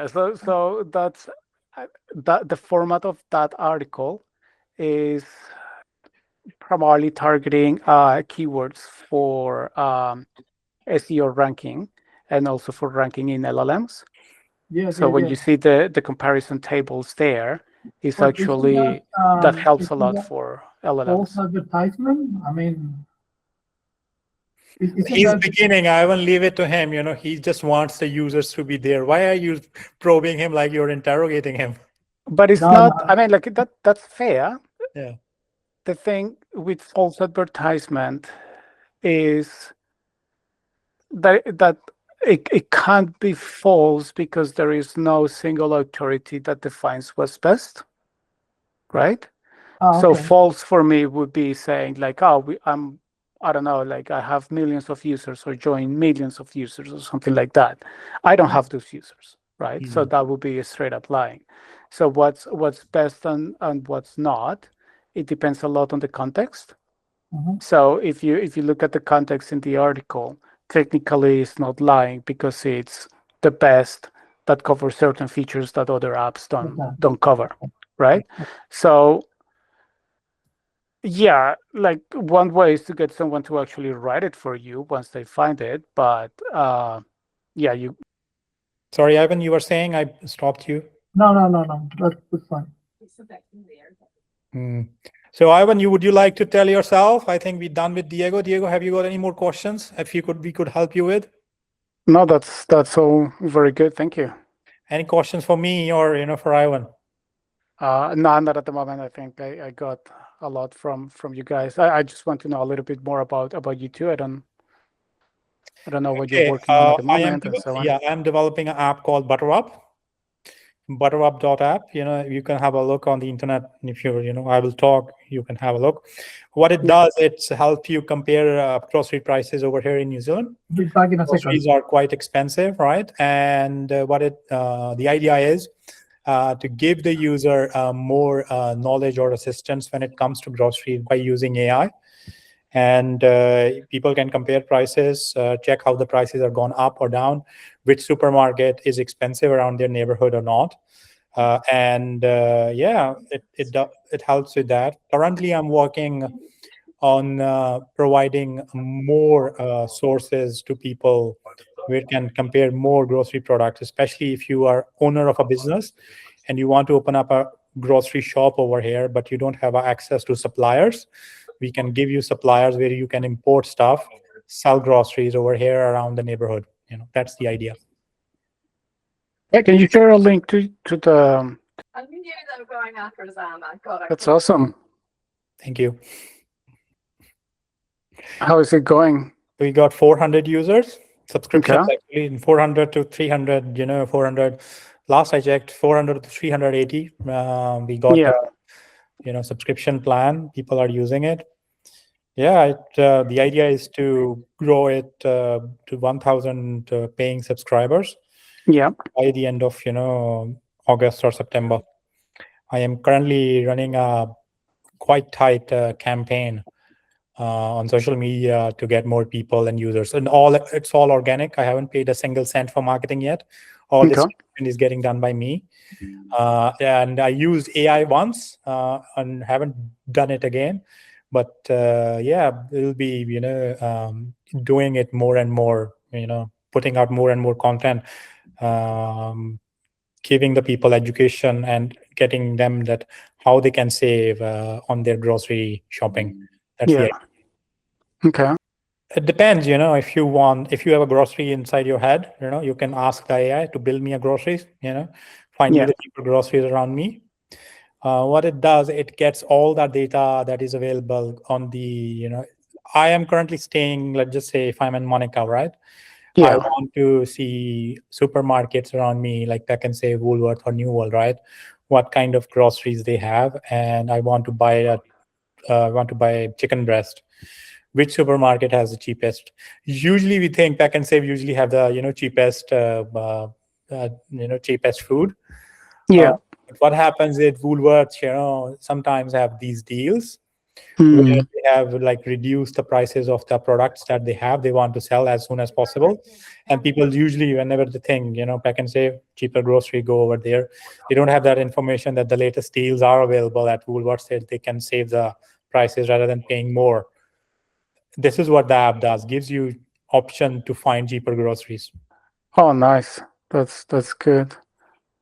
So that's the format of that article is primarily targeting keywords for SEO ranking and also for ranking in LLMs. So when you see the comparison tables there, it's But actually that helps a lot for false LLMs. advertisement. I mean, isn't He's that beginning. I will leave it to him. He just wants the users to be there. Why are you probing him like you're interrogating him? But it's no, not. no. I mean, like that's fair. Yeah. The thing with false advertisement is that it can't be false because there is no single authority that defines what's best, right? So Okay. false for me would be saying like, oh, I don't know, like I have millions of users or join millions of users or something like that. I don't have those users. right? So that would be straight up lying. So what's best and what's not, it depends a lot on the context. So if you look at the context in the article, technically it's not lying because it's the best that covers certain features that other apps don't cover, right? So yeah, like one way is to get someone to actually write it for you once they find it, but yeah, you. Sorry, Ivan, you were saying I stopped you. No. That's fine. So Ivan, would you like to tell yourself? I think we're done with Diego. Diego, have you got any more questions? If you could, we could help you with. No, that's all very good. Thank you. Any questions for me or for Ivan? No, not at the moment. I think I got a lot from you guys. I just want to know a little bit more about you two. I don't know what you're working on at the moment and so on. Yeah, I'm developing an app called butterup.app. You can have a look on the internet. If I will talk, you can have a look. What it does, it's help you compare grocery prices over here in New Zealand. Be back in a second. Groceries are quite expensive, right? And the idea is to give the user more knowledge or assistance when it comes to groceries by using AI. And people can compare prices, check how the prices are gone up or down, which supermarket is expensive around their neighborhood or not. Yeah, it helps with that. Currently, I'm working on providing more sources to people where can compare more grocery products, especially if you are owner of a business and you want to open up a grocery shop over here, but you don't have access to suppliers. We can give you suppliers where you can import stuff, sell groceries over here around the neighborhood. That's the idea. Yeah, can you share a link to the? That's awesome. Thank you. How is it going? We got 400 users, subscriptions Okay. actually, in 400 to 300, 400. Last I checked, 400 to 380. We got subscription plan. People are using it. Yeah, the idea is to grow it to 1,000 paying subscribers. Yeah. By the end of August or September. I am currently running a quite tight campaign on social media to get more people and users, and it's all organic. I haven't paid a single cent for marketing yet. All this is getting done by me. And I used AI once and haven't done it again. But yeah, we'll be doing it more and more. Putting out more and more content, giving the people education and getting them that how they can save on their grocery shopping. That's the idea. Okay. It depends, if you have a grocery inside your head, you can ask the AI to build me a groceries, find me the cheaper groceries around me. What it does, it gets all that data that is available on the, I am currently staying, let's just say if I'm in Monaco, right? Yeah. I want to see supermarkets around me, like I can say Woolworth or New World, right? What kind of groceries they have, and I want to buy chicken breast. Which supermarket has the cheapest? Usually, we think Pack and Save usually have the cheapest cheapest food. Yeah. What happens is Woolworths, sometimes have these deals where they have like reduced the prices of the products that they have. They want to sell as soon as possible, and people usually, whenever they think Pack and Save cheaper grocery, go over there. They don't have that information that the latest deals are available at Woolworths, that they can save the prices rather than paying more. This is what the app does, gives you option to find cheaper groceries. Oh, nice. That's good.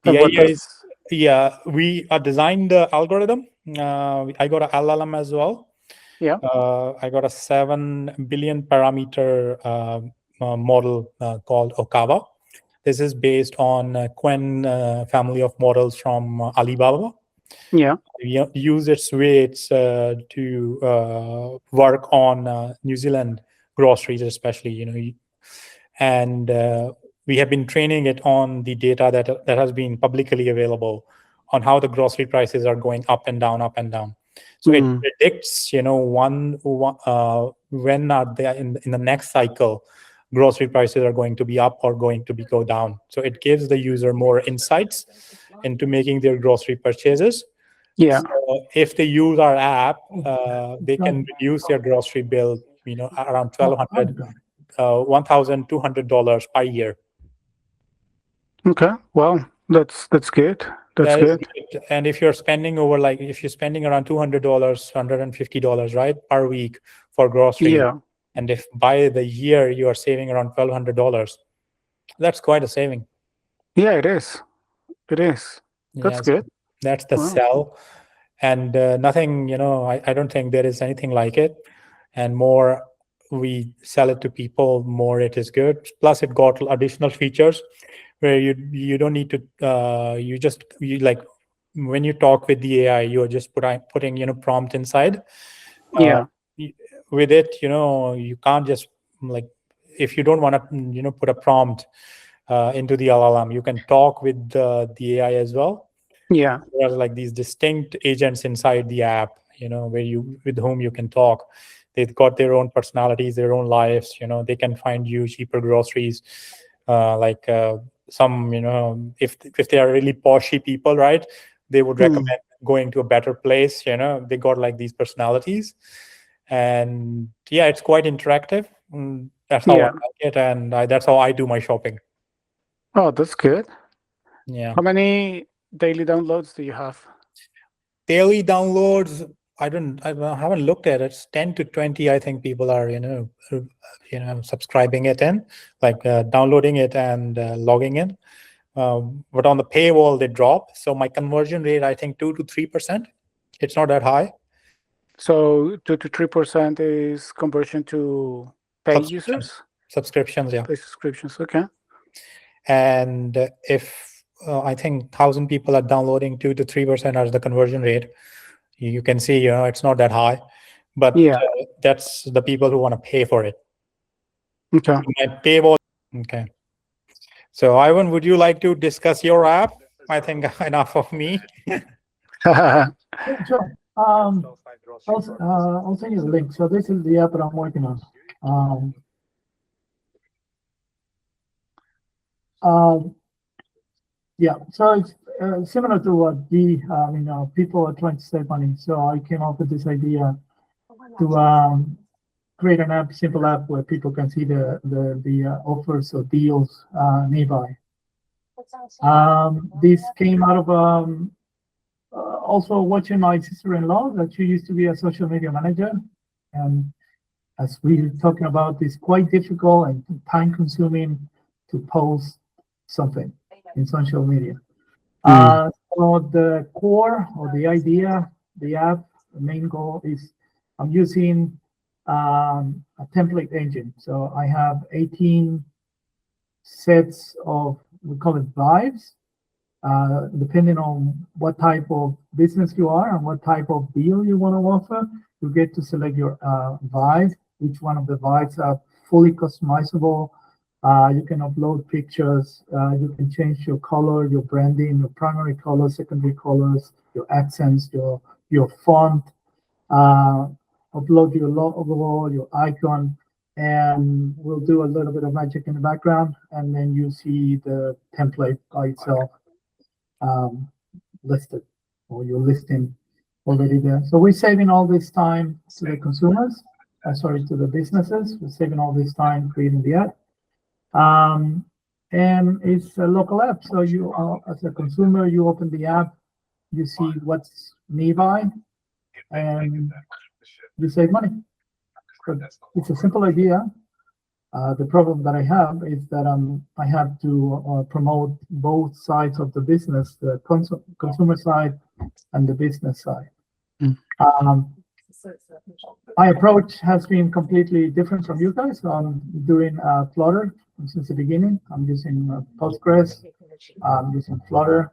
The idea is, yeah, we designed the algorithm. I got an LLM as well. Yeah. I got a 7 billion parameter model called Okava. This is based on Quen family of models from Alibaba. Yeah. We use its weights to work on New Zealand groceries, especially, and we have been training it on the data that has been publicly available on how the grocery prices are going up and down, up and down. So it predicts, when are they in the next cycle, grocery prices are going to be up or going to be go down. So it gives the user more insights into making their grocery purchases. Yeah. So if they use our app, they can reduce their grocery bill, around $1,200 per year. Okay. Well, that's good. That's That is good. good. And if you're spending if you're spending around $200, $150, right, per week for groceries, Yeah. and if by the year you are saving around $1,200, that's quite a saving. Yeah, it is. It is. That's Yes, good. that's the Wow. sell. And nothing, I don't think there is anything like it. And more we sell it to people, more it is good. Plus, it got additional features where you don't need to. You like when you talk with the AI, you are just putting prompt inside. Yeah. With it, you can't just like if you don't want to put a prompt into the LLM, you can talk with the AI as well. Yeah. There are like these distinct agents inside the app, with whom you can talk. They've got their own personalities, their own lives. They can find you cheaper groceries. Some, if they are really poshy people, right, they would recommend going to a better place. They got like these personalities, and yeah, it's quite interactive. That's how I Yeah. like it, and that's how I do my shopping. Oh, that's good. Yeah. How many daily downloads do you have? Daily downloads, I haven't looked at it. It's 10 to 20, I think people are subscribing it in, like downloading it and logging in. But on the paywall they drop, so my conversion rate, I think 2 to 3%. It's not that high. So 2 to 3% is conversion to pay users? Subscriptions, yeah. Pay subscriptions, okay. And if I think 1,000 people are downloading, 2 to 3% as the conversion rate, you can see it's not that high, but Yeah. that's the people who want to pay for it. Okay. My paywall. Okay. So Ivan, would you like to discuss your app? I think enough of me. Yeah, sure. I'll send you the link. So this is the app that I'm working on. Yeah, so it's similar to what people are trying to save money. So I came up with this idea to create an app, simple app where people can see the offers or deals nearby. This came out of also watching my sister-in-law, that she used to be a social media manager, and as we were talking about, it's quite difficult and time-consuming to post something in social media. So the core or the idea, the app, the main goal is I'm using a template engine. So I have 18 sets of, we call it vibes, depending on what type of business you are and what type of deal you want to offer. You get to select your vibe. Each one of the vibes are fully customizable. You can upload pictures. You can change your color, your branding, your primary color, secondary colors, your accents, your font. Upload your logo, your icon, and we'll do a little bit of magic in the background, and then you see the template by itself listed, or your listing already there. So we're saving all this time to the consumers, to the businesses. We're saving all this time creating the app. And it's a local app. So you, as a consumer, you open the app, you see what's nearby, and you save money. So it's a simple idea. The problem that I have is that I have to promote both sides of the business, the consumer side and the business side. My approach has been completely different from you guys. I'm doing Flutter since the beginning. I'm using Postgres, I'm using Flutter,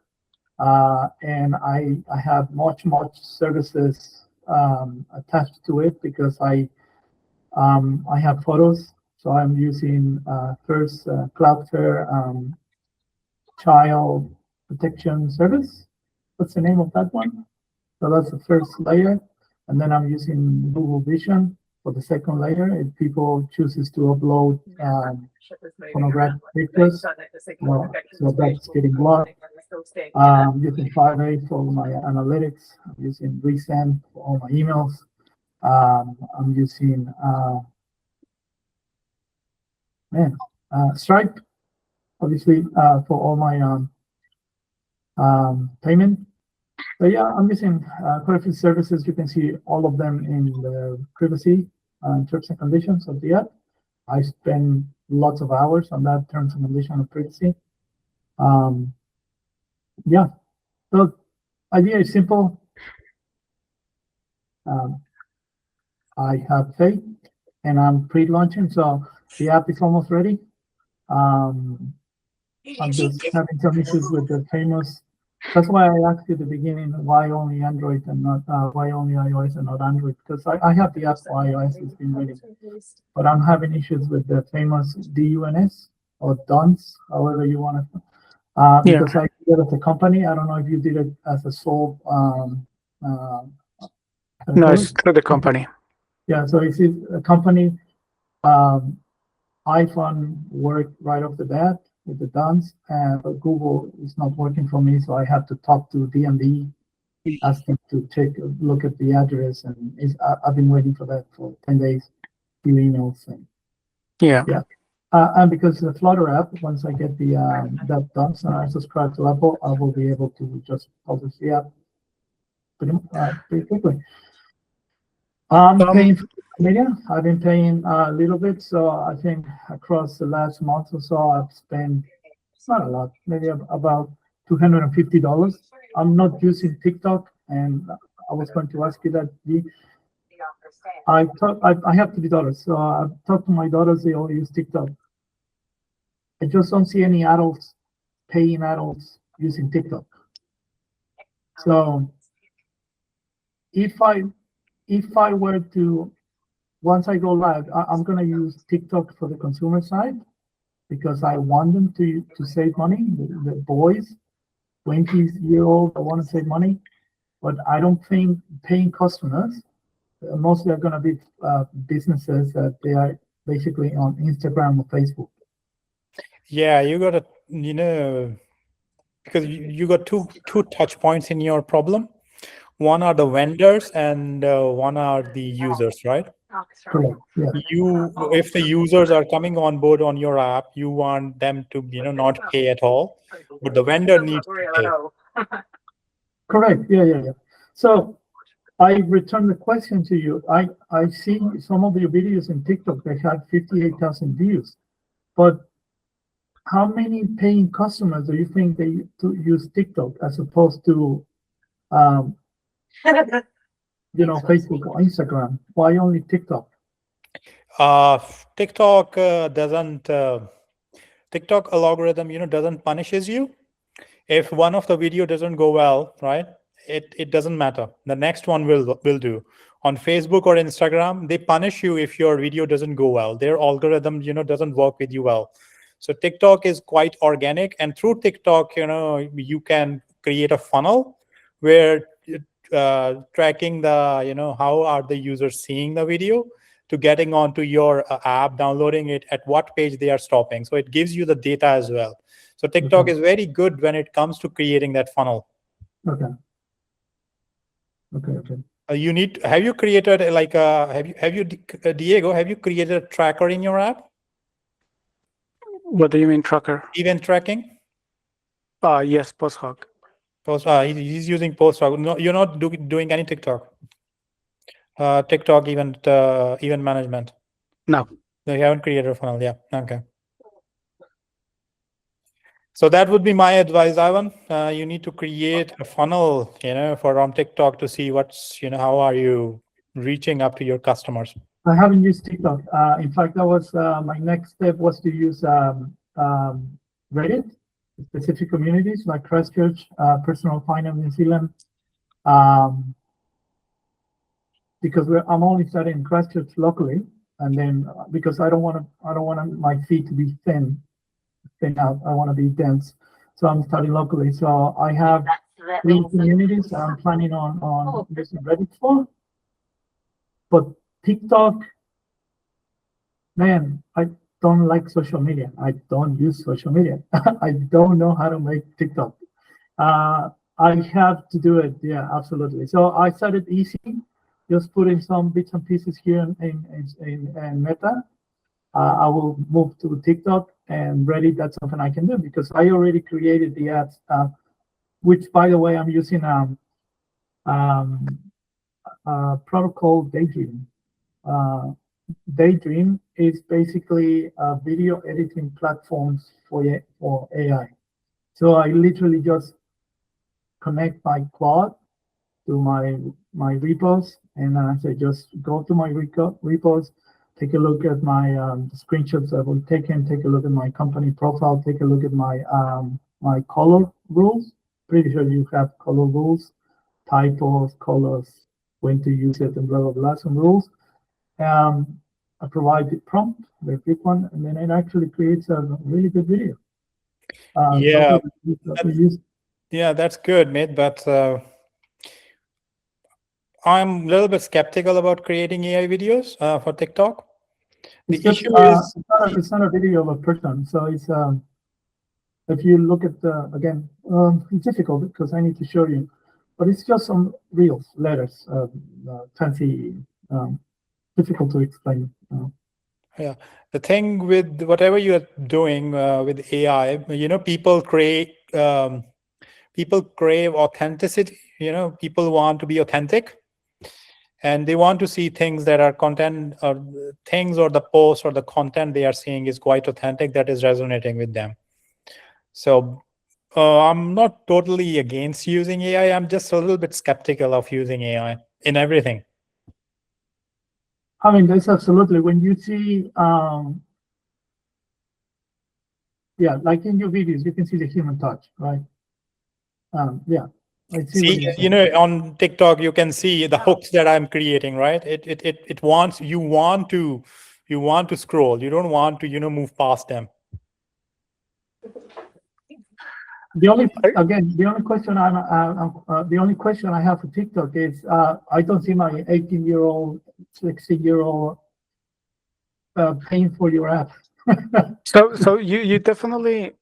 and I have much services attached to it because I have photos. So I'm using first Cloudflare child protection service. What's the name of that one? So that's the first layer. And then I'm using Google Vision for the second layer. If people chooses to upload pornographic pictures, so that's getting blocked. Using 5A for my analytics. I'm using Resend for all my emails. I'm using Stripe, obviously, for all my payment. So yeah, I'm using quite a few services. You can see all of them in the privacy terms and conditions of the app. I spend lots of hours on that terms and condition of privacy. Yeah, so idea is simple. I have faith, and I'm pre-launching, so the app is almost ready. I'm just having some issues with the famous. That's why I asked you at the beginning why only Android and not why only iOS and not Android, because I have the app for iOS. It's been ready, but I'm having issues with the famous DUNS or DUNS, however you want to. Because I did it as a company. I don't know if you did it as a sole. No, it's through the company. Yeah, so it's a company. iPhone worked right off the bat with the DUNS, but Google is not working for me, so I have to talk to DMV, ask them to take a look at the address, and I've been waiting for that for 10 days, few emails. And, yeah. And because the Flutter app, once I get the that done, and I subscribe to Apple, I will be able to just publish the app pretty quickly. I'm paying for media. I've been paying a little bit, so I think across the last month or so, I've spent not a lot, maybe about $250. I'm not using TikTok, and I was going to ask you that. I have $50, so I've talked to my daughters. They all use TikTok. I just don't see any adults paying adults using TikTok. So if I were to, once I go live, I'm going to use TikTok for the consumer side because I want them to save money. The boys, 20-year-old, I want to save money, but I don't think paying customers, mostly are going to be businesses that they are basically on Instagram or Facebook. Yeah, you got because you got two touch points in your problem. One are the vendors and one are the users, right? Correct. Yeah. If the users are coming on board on your app, you want them to not pay at all, but the vendor needs to pay. Correct. Yeah. So I return the question to you. I see some of your videos in TikTok that have 58,000 views, but how many paying customers do you think they use TikTok as opposed to Facebook or Instagram? Why only TikTok? TikTok doesn't. TikTok algorithm, doesn't punishes you. If one of the video doesn't go well, right? It doesn't matter. The next one will do. On Facebook or Instagram, they punish you if your video doesn't go well. Their algorithm, doesn't work with you well. So TikTok is quite organic, and through TikTok, you can create a funnel where tracking the, how are the users seeing the video, to getting onto your app, downloading it, at what page they are stopping. So it gives you the data as well. So TikTok is very good when it comes to creating that funnel. Okay. Have you created Diego, have you created a tracker in your app? What do you mean tracker? Event tracking? Yes, PostHawk. He's using PostHawk. No, you're not doing any TikTok. TikTok event management. No, you haven't created a funnel. Yeah. Okay. So that would be my advice, Ivan. You need to create a funnel, on TikTok to see how are you reaching up to your customers. I haven't used TikTok. In fact, that was my next step was to use Reddit, specific communities like Christchurch, Personal Finance New Zealand, because I'm only studying Christchurch locally, and then because I don't want my feed to be thin out. I want to be dense, so I'm studying locally. So I have 3 communities that I'm planning on using Reddit for. But TikTok, man, I don't like social media. I don't use social media. I don't know how to make TikTok. I have to do it. Yeah, absolutely. So I started easy, just putting some bits and pieces here in Meta. I will move to TikTok and Reddit. That's something I can do because I already created the ads, which, by the way, I'm using um, protocol Daydream. Uh, Daydream is basically a video editing platforms for AI. So I literally just connect my Claude to my repos, and I say just go to my repos, take a look at my screenshots that were taken, take a look at my company profile, take a look at my color rules. Pretty sure you have color rules, typos, colors, when to use it, and blah blah blah. Some rules. I provide the prompt, the quick one, and then it actually creates a really good video. Yeah, We use. yeah, that's good, mate. But I'm a little bit skeptical about creating AI videos for TikTok. The It's just issue is, it's not a video of a person, so it's if you look at the again, it's difficult because I need to show you, but it's just some reels, letters, fancy, difficult to explain. yeah, the thing with whatever you're doing with AI, people crave authenticity. People want to be authentic, and they want to see things that are content, or things, or the post or the content they are seeing is quite authentic, that is resonating with them. So I'm not totally against using AI. I'm just a little bit skeptical of using AI in everything. I mean, that's absolutely when you see, yeah, like in your videos, you can see the human touch, right? Yeah, I see what See, you're saying. on TikTok, you can see the hooks that I'm creating, right? It wants you want to scroll. You don't want to move past them. The only question I have for TikTok is I don't see my 18-year-old, 16-year-old paying for your app. So you definitely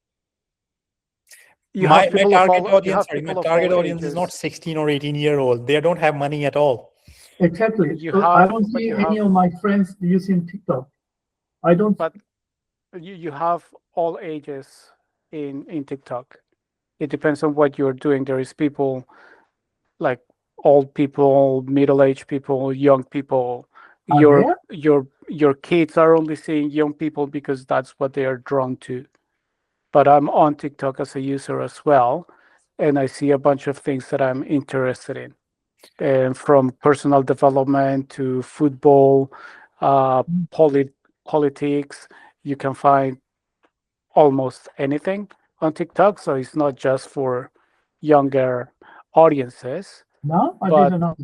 My target audience is not ages. 16 or 18-year-old. They don't have money at all. Exactly. You So I have, don't but see you any have, of my friends using TikTok. I don't. but you have all ages in TikTok. It depends on what you're doing. There is people like old people, middle-aged people, young people. Are Your there? your kids are only seeing young people because that's what they are drawn to. But I'm on TikTok as a user as well, and I see a bunch of things that I'm interested in, and from personal development to football, uh, politics. You can find almost anything on TikTok, so it's not just for younger audiences. No, I But didn't know.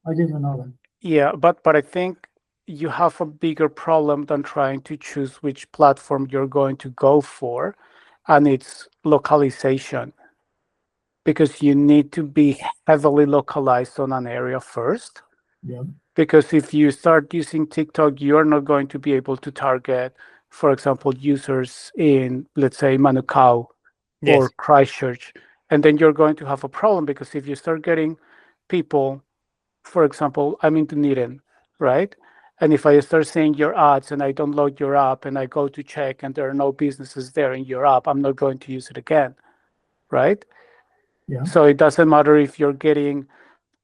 I didn't know that. yeah, but I think you have a bigger problem than trying to choose which platform you're going to go for, and it's localization, because you need to be heavily localized on an area first. Yeah. Because if you start using TikTok, you're not going to be able to target, for example, users in, let's say, Manukau or Yes. Christchurch. And then you're going to have a problem because if you start getting people, for example, I'm in Dunedin, right? And if I start seeing your ads and I download your app and I go to check and there are no businesses there in your app, I'm not going to use it again, right? Yeah. So it doesn't matter if you're getting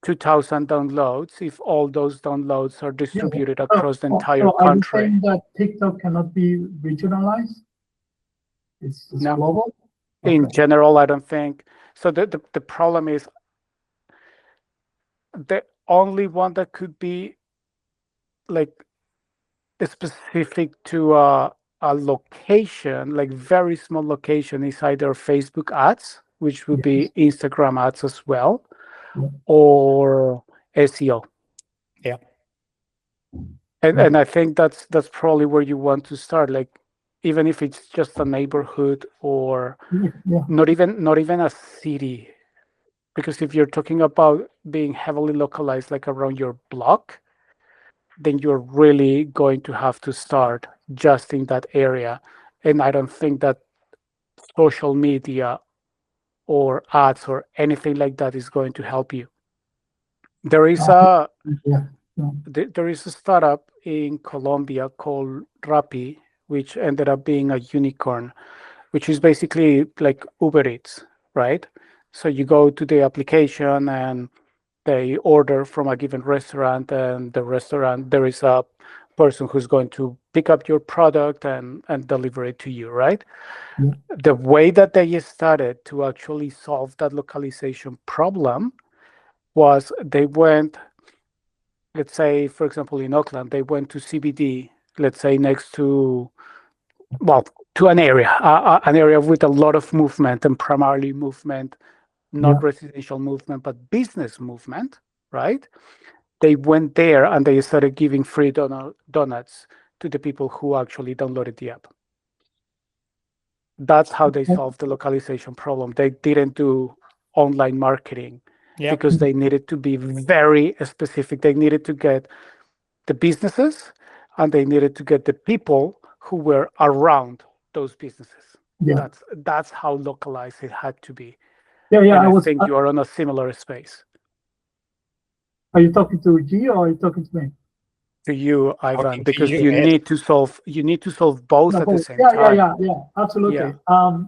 2,000 downloads if all those downloads are distributed across the entire So are you country. saying that TikTok cannot be regionalized? It's No, global? in Okay. general, I don't think so. The problem is the only one that could be like specific to a location, like very small location, is either Facebook ads, which would be Yes. Instagram ads as well, Yeah. or SEO. Yeah. And I think that's probably where you want to start, like even if it's just a neighborhood or Yeah. not even a city, because if you're talking about being heavily localized like around your block, then you're really going to have to start just in that area. And I don't think that social media or ads or anything like that is going to help you. There is a Yeah. Yeah. there is a startup in Colombia called Rappi, which ended up being a unicorn, which is basically like Uber Eats, right? So you go to the application and they order from a given restaurant, and the restaurant, there is a person who's going to pick up your product and deliver it to you, right? Yeah. The way that they started to actually solve that localization problem was they went, let's say, for example, in Auckland, they went to CBD, let's say next to, well, to an area with a lot of movement and primarily movement, Yeah. not residential movement, but business movement, right? They went there and they started giving free donuts to the people who actually downloaded the app. That's how they solved the localization problem. They didn't do online marketing Yeah. because they needed to be very specific. They needed to get the businesses and they needed to get the people who were around those businesses. Yeah. That's how localized it had to be. Yeah. Yeah. And I think you are on a similar space. Are you talking to G or are you talking to me? To you, Ivan, Talking to because you, you Ed. need to solve both No, at the both. same Yeah. Yeah. time. Yeah. Yeah. Absolutely. Yeah.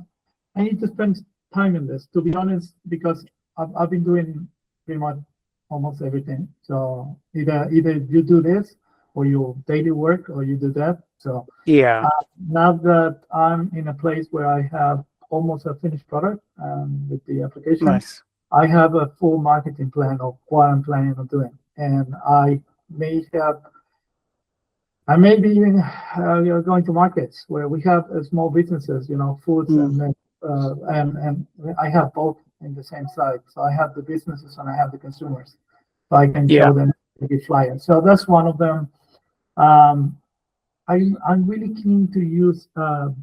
I need to spend time in this, to be honest, because I've been doing pretty much almost everything. So either you do this or your daily work or you do that. So Yeah. now that I'm in a place where I have almost a finished product with the application, Nice. I have a full marketing plan of what I'm planning on doing. And I may be even going to markets where we have small businesses, foods and I have both in the same site. So I have the businesses and I have the consumers. So I can Yeah. show them the flyer. So that's one of them. Um, I'm really keen to use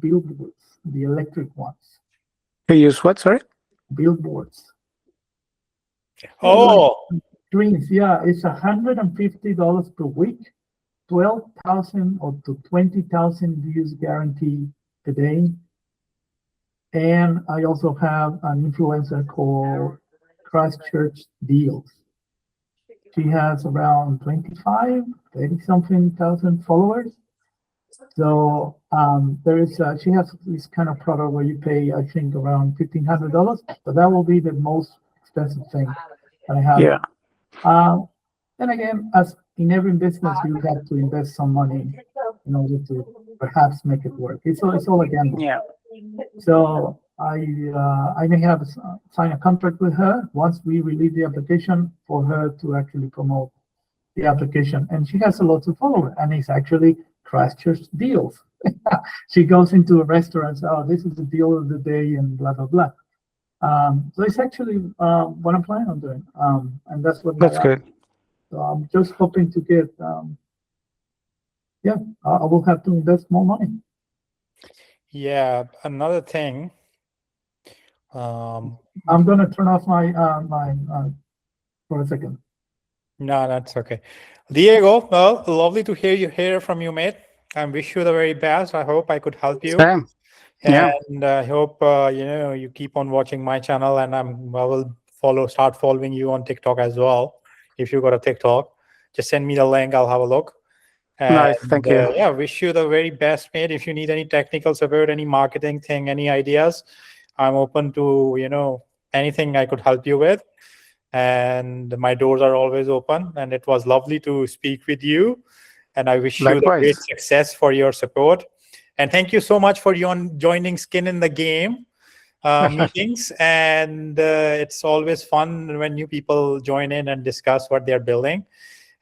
billboards, the electric ones. To use what? Sorry. Billboards. Oh, Screens, yeah, it's $150 per week, 12,000 or to 20,000 views guaranteed a day. And I also have an influencer called Christchurch Deals. She has around 25, 30 something thousand followers. So she has this kind of product where you pay, I think, around $1,500, but that will be the most expensive thing that I have. Yeah. And again, as in every business, you have to invest some money in order to perhaps make it work. It's all a gamble. Yeah. So I may have sign a contract with her once we release the application for her to actually promote the application. And she has a lot of followers, and it's actually Christchurch Deals. She goes into a restaurant, oh, this is the deal of the day, and blah blah blah. So it's actually what I'm planning on doing, and that's what That's good. So I'm just hoping to get. Yeah, I will have to invest more money. yeah. Another thing. I'm gonna turn off my for a second. No, that's okay. Diego, well, lovely to hear from you, mate. I wish you the very best. I hope I could help you. Same. Yeah. And I hope you keep on watching my channel, and I will start following you on TikTok as well. If you got a TikTok, just send me the link. I'll have a look. And, Nice. Thank you. yeah, wish you the very best, mate. If you need any technical support, any marketing thing, any ideas, I'm open to anything I could help you with. And my doors are always open. And it was lovely to speak with you. And I wish you the Likewise. great success for your support. And thank you so much for joining Skin in the Game meetings. And it's always fun when new people join in and discuss what they're building.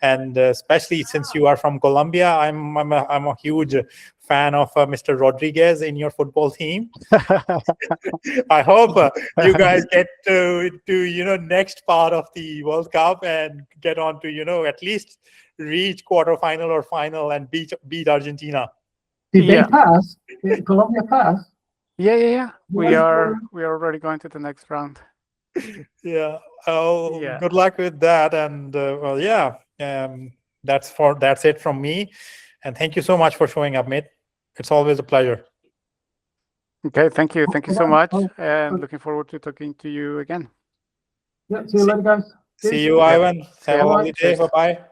And especially since you are from Colombia, I'm a huge fan of Mr. Rodriguez in your football team. I hope you guys get to next part of the World Cup and get on to at least reach quarterfinal or final and beat Argentina. Did they pass? Did Colombia pass? Yeah. We are already going to the next round. Yeah. Oh, yeah. Good luck with that. And that's it from me. And thank you so much for showing up, mate. It's always a pleasure. Okay, thank you. Thank you so much. Oh, And okay. looking forward to talking to you again. Yeah, see you later, guys. See you, Ivan. See Have a ya. lovely day. Cheers. Bye-bye.